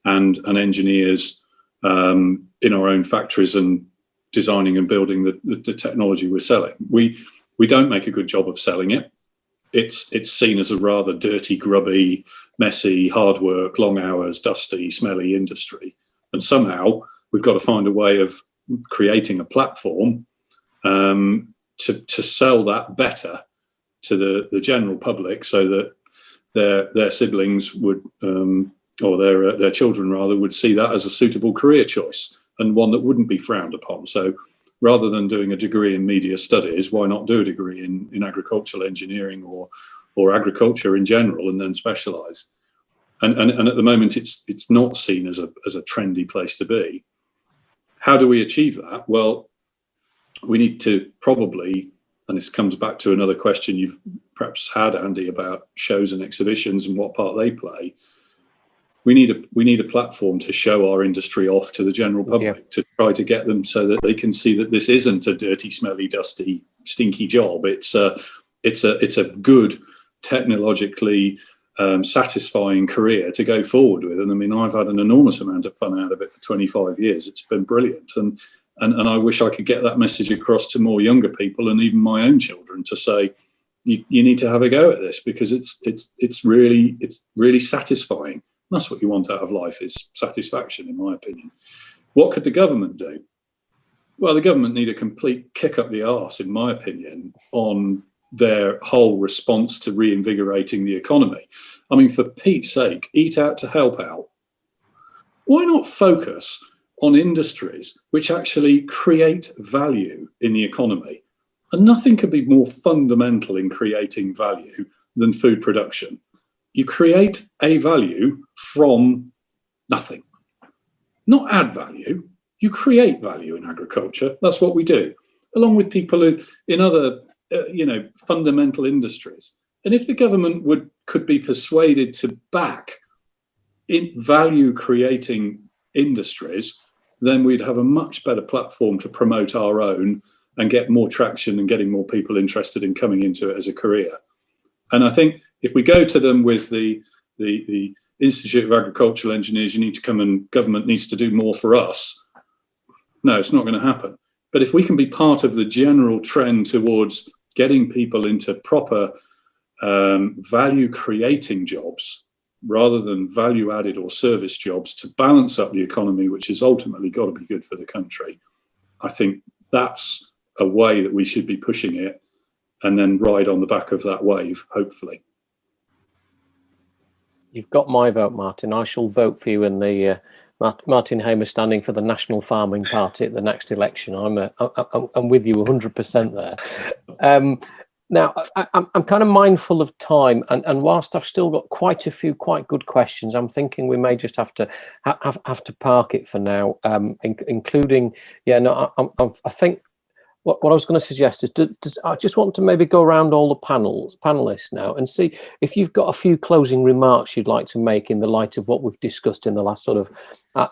and engineers in our own factories and designing and building the technology we're selling. We don't make a good job of selling it. It's seen as a rather dirty, grubby, messy, hard work, long hours, dusty, smelly industry. And somehow we've got to find a way of creating a platform to sell that better to the general public, so that their siblings would, or their children rather, would see that as a suitable career choice and one that wouldn't be frowned upon. So rather than doing a degree in media studies, why not do a degree in agricultural engineering or agriculture in general, and then specialise? And at the moment, it's not seen as a trendy place to be. How do we achieve that? Well, we need to probably, and this comes back to another question you've perhaps had, Andy, about shows and exhibitions and what part they play. We need a platform to show our industry off to the general public, to try to get them so that they can see that this isn't a dirty, smelly, dusty, stinky job. It's a good, technologically satisfying career to go forward with. And I mean, I've had an enormous amount of fun out of it for 25 years. It's been brilliant. And I wish I could get that message across to more younger people and even my own children, to say, you need to have a go at this, because it's really satisfying. That's what you want out of life, is satisfaction, in my opinion. What could the government do? Well, the government need a complete kick up the arse, in my opinion, on their whole response to reinvigorating the economy. I mean, for Pete's sake, eat out to help out. Why not focus on industries which actually create value in the economy? And nothing could be more fundamental in creating value than food production. You create a value from nothing. Not add value, you create value in agriculture. That's what we do, along with people in other fundamental industries. And if the government could be persuaded to back in value creating industries, then we'd have a much better platform to promote our own and get more traction and getting more people interested in coming into it as a career. And I think if we go to them with the Institute of Agricultural Engineers, you need to come and government needs to do more for us, no, it's not going to happen. But if we can be part of the general trend towards getting people into proper value creating jobs rather than value added or service jobs to balance up the economy, which is ultimately got to be good for the country, I think that's a way that we should be pushing it, and then ride on the back of that wave, hopefully. You've got my vote, Martin. I shall vote for you in the Martin Hamer standing for the National Farming Party at the next election. I'm with you 100% there. Now, I'm kind of mindful of time, and whilst I've still got quite a few quite good questions, I'm thinking we may just have to park it for now, including, I think what I was going to suggest is, I just want to maybe go around all the panelists now and see if you've got a few closing remarks you'd like to make in the light of what we've discussed in the last sort of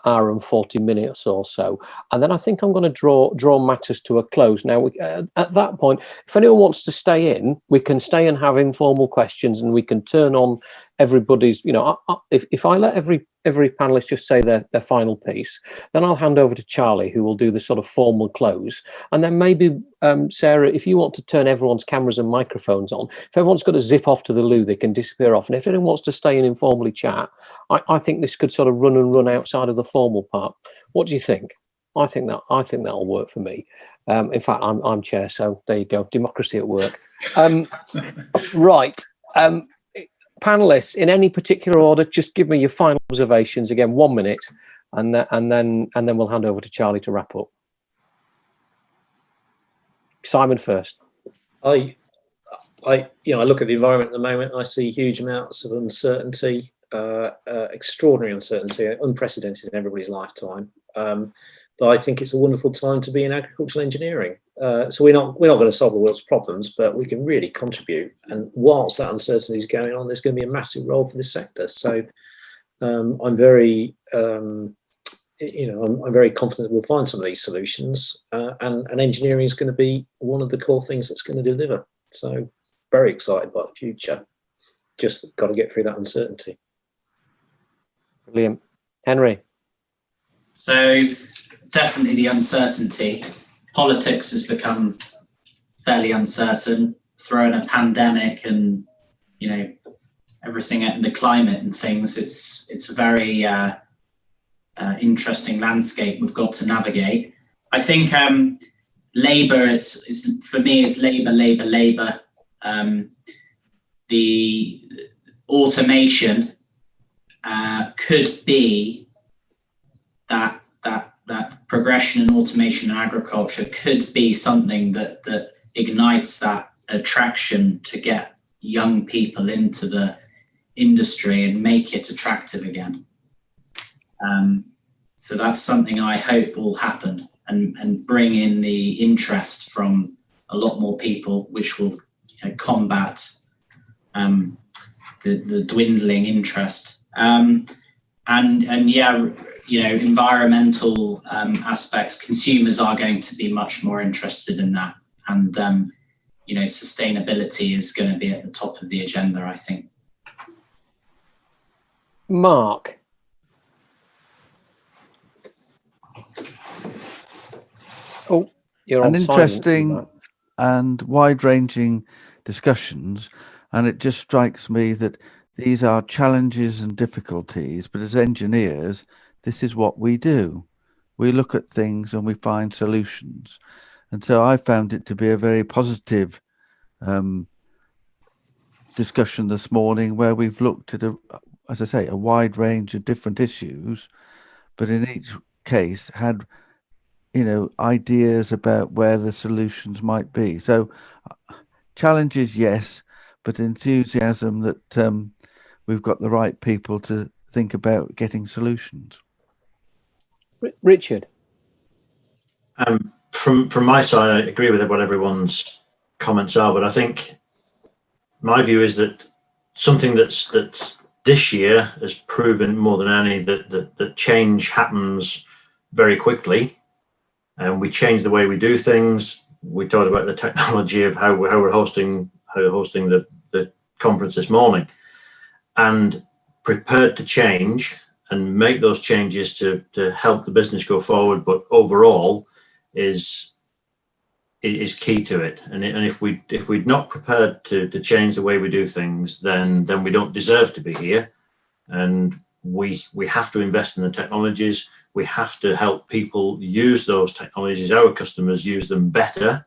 hour and 40 minutes or so. And then I think I'm going to draw matters to a close. Now, at that point, if anyone wants to stay in, we can stay and have informal questions, and we can turn on everybody's, if I let every panelist just say their final piece, then I'll hand over to Charlie, who will do the sort of formal close. And then maybe, Sarah, if you want to turn everyone's cameras and microphones on, if everyone's got to zip off to the loo, they can disappear off. And if anyone wants to stay and informally chat, I think this could sort of run outside of the formal part. What do you think? I think that'll work for me. In fact, I'm chair, so there you go. Democracy at work. Right. Panelists, in any particular order, just give me your final observations. Again, 1 minute, and then we'll hand over to Charlie to wrap up. Simon first. I look at the environment at the moment. I see huge amounts of uncertainty, extraordinary uncertainty, unprecedented in everybody's lifetime. but I think it's a wonderful time to be in agricultural engineering. So we're not going to solve the world's problems, but we can really contribute. And whilst that uncertainty is going on, there's going to be a massive role for this sector. So I'm very, I'm very confident we'll find some of these solutions, and engineering is going to be one of the core things that's going to deliver. So very excited by the future. Just got to get through that uncertainty. Brilliant. Henry? So definitely the uncertainty. Politics has become fairly uncertain. Throw in a pandemic and, you know, everything in the climate and things. It's a very interesting landscape we've got to navigate. I think labour, it's for me, it's labour. The automation could be that progression in automation in agriculture could be something that ignites that attraction to get young people into the industry and make it attractive again. So that's something I hope will happen and bring in the interest from a lot more people, which will combat the dwindling interest. And yeah, environmental aspects, consumers are going to be much more interested in that. And, sustainability is going to be at the top of the agenda, I think. Mark? Oh, you're on an interesting and wide-ranging discussions, and it just strikes me that these are challenges and difficulties, but as engineers, this is what we do. We look at things and we find solutions. And so I found it to be a very positive discussion this morning, where we've looked at, as I say, a wide range of different issues, but in each case had, ideas about where the solutions might be. So challenges, yes, but enthusiasm that we've got the right people to think about getting solutions. Richard? From my side, I agree with what everyone's comments are, but I think my view is that something that's this year has proven more than any that change happens very quickly, and we change the way we do things. We talked about the technology of how we're hosting the conference this morning, and prepared to change and make those changes to help the business go forward, but overall is key to it. And if we're not prepared to change the way we do things, then we don't deserve to be here. And we have to invest in the technologies. We have to help people use those technologies, our customers use them better,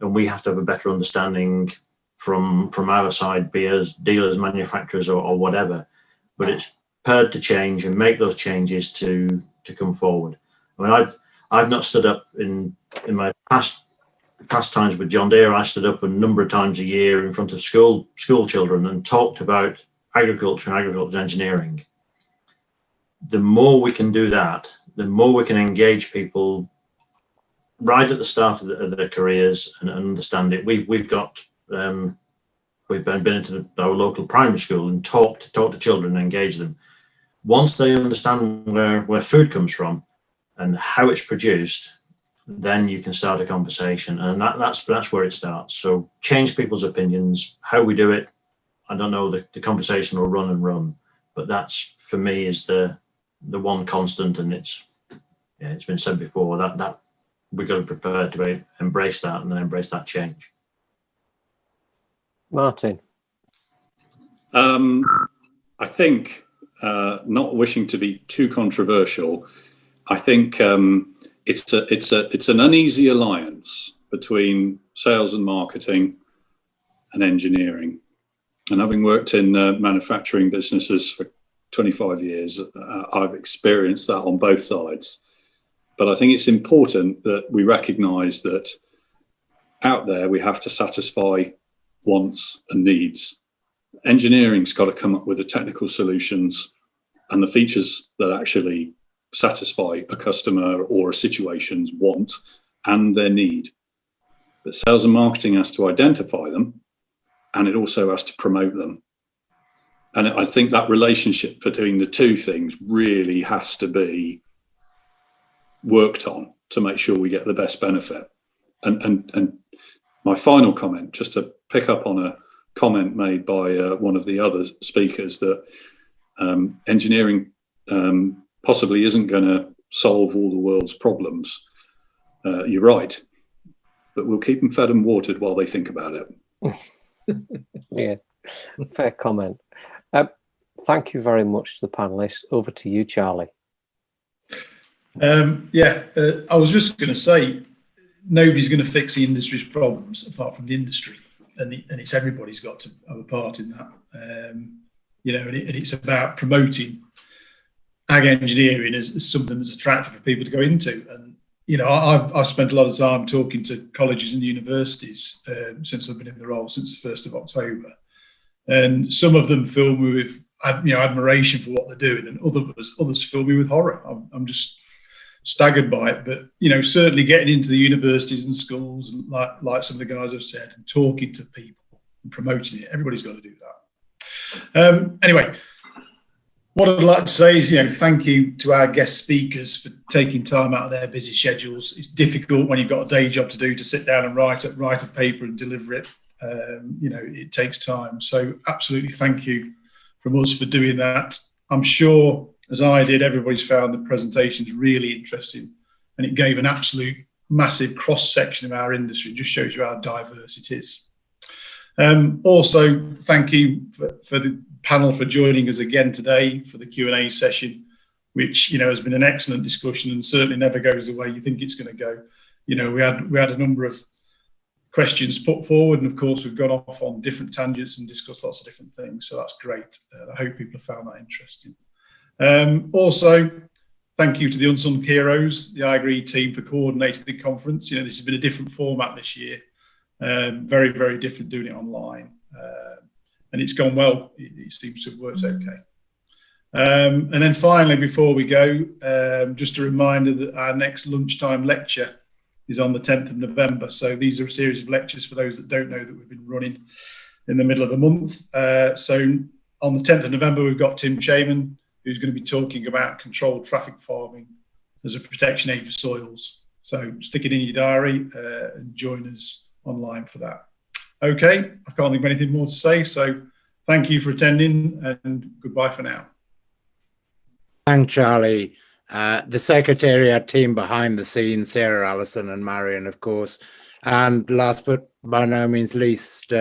and we have to have a better understanding from our side, be as dealers, manufacturers, or whatever. But it's prepared to change and make those changes to come forward. I mean, I've not stood up in my past times with John Deere. I stood up a number of times a year in front of school children and talked about agriculture and agricultural engineering. The more we can do that, the more we can engage people right at the start of their careers and understand it. We've been into our local primary school and talk to children and engage them. Once they understand where food comes from and how it's produced, then you can start a conversation, and that's where it starts. So change people's opinions. How we do it, I don't know. The conversation will run, but that's, for me, is the one constant, and it's been said before that we've got to prepare to embrace that and then embrace that change. Martin? I think, not wishing to be too controversial, I think it's an uneasy alliance between sales and marketing and engineering. And having worked in manufacturing businesses for 25 years, I've experienced that on both sides. But I think it's important that we recognise that out there we have to satisfy wants and needs. Engineering's got to come up with the technical solutions and the features that actually satisfy a customer or a situation's want and their need. But sales and marketing has to identify them, and it also has to promote them. And I think that relationship between the two things really has to be worked on to make sure we get the best benefit. And my final comment, just to pick up on a comment made by one of the other speakers, that engineering possibly isn't going to solve all the world's problems. You're right, but we'll keep them fed and watered while they think about it. Yeah, fair comment. Thank you very much to the panelists. Over to you, Charlie. I was just going to say, nobody's going to fix the industry's problems apart from the industry, and it's everybody's got to have a part in that. And it's about promoting ag engineering as something that's attractive for people to go into. And I've spent a lot of time talking to colleges and universities since I've been in the role, since the 1st of October, and some of them fill me with admiration for what they're doing, and others fill me with horror. I'm just staggered by it. But certainly getting into the universities and schools, and like some of the guys have said, and talking to people and promoting it, everybody's got to do that. Anyway, what I'd like to say is, thank you to our guest speakers for taking time out of their busy schedules. It's difficult when you've got a day job to do to sit down and write a paper and deliver it. It takes time. So absolutely thank you from us for doing that. I'm sure, as I did, everybody's found the presentations really interesting, and it gave an absolute massive cross-section of our industry. It just shows you how diverse it is. Also, thank you for the panel for joining us again today for the Q&A session, which has been an excellent discussion and certainly never goes the way you think it's going to go. We had a number of questions put forward, and of course we've gone off on different tangents and discussed lots of different things, so that's great. I hope people have found that interesting. Also, thank you to the Unsung Heroes, the IAgrE team, for coordinating the conference. This has been a different format this year, very, very different doing it online, and it's gone well. It seems to have worked okay. And then finally, before we go, just a reminder that our next lunchtime lecture is on the 10th of November. So these are a series of lectures, for those that don't know, that we've been running in the middle of the month. So on the 10th of November, we've got Tim Shaman, who's going to be talking about controlled traffic farming as a protection aid for soils. So stick it in your diary and join us online for that. Okay, I can't think of anything more to say. So thank you for attending, and goodbye for now. Thanks, Charlie. The Secretariat team behind the scenes, Sarah, Allison and Marion, of course. And last but by no means least,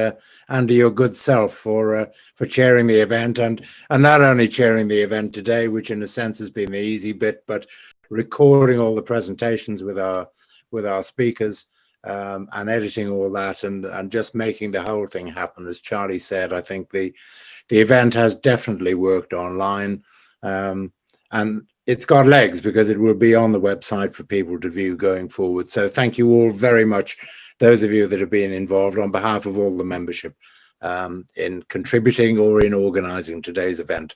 Andy, your good self for chairing the event, and not only chairing the event today, which in a sense has been the easy bit, but recording all the presentations with our speakers, and editing all that, and just making the whole thing happen. As Charlie said, I think the event has definitely worked online, and it's got legs because it will be on the website for people to view going forward. So thank you all very much, those of you that have been involved, on behalf of all the membership, in contributing or in organising today's event.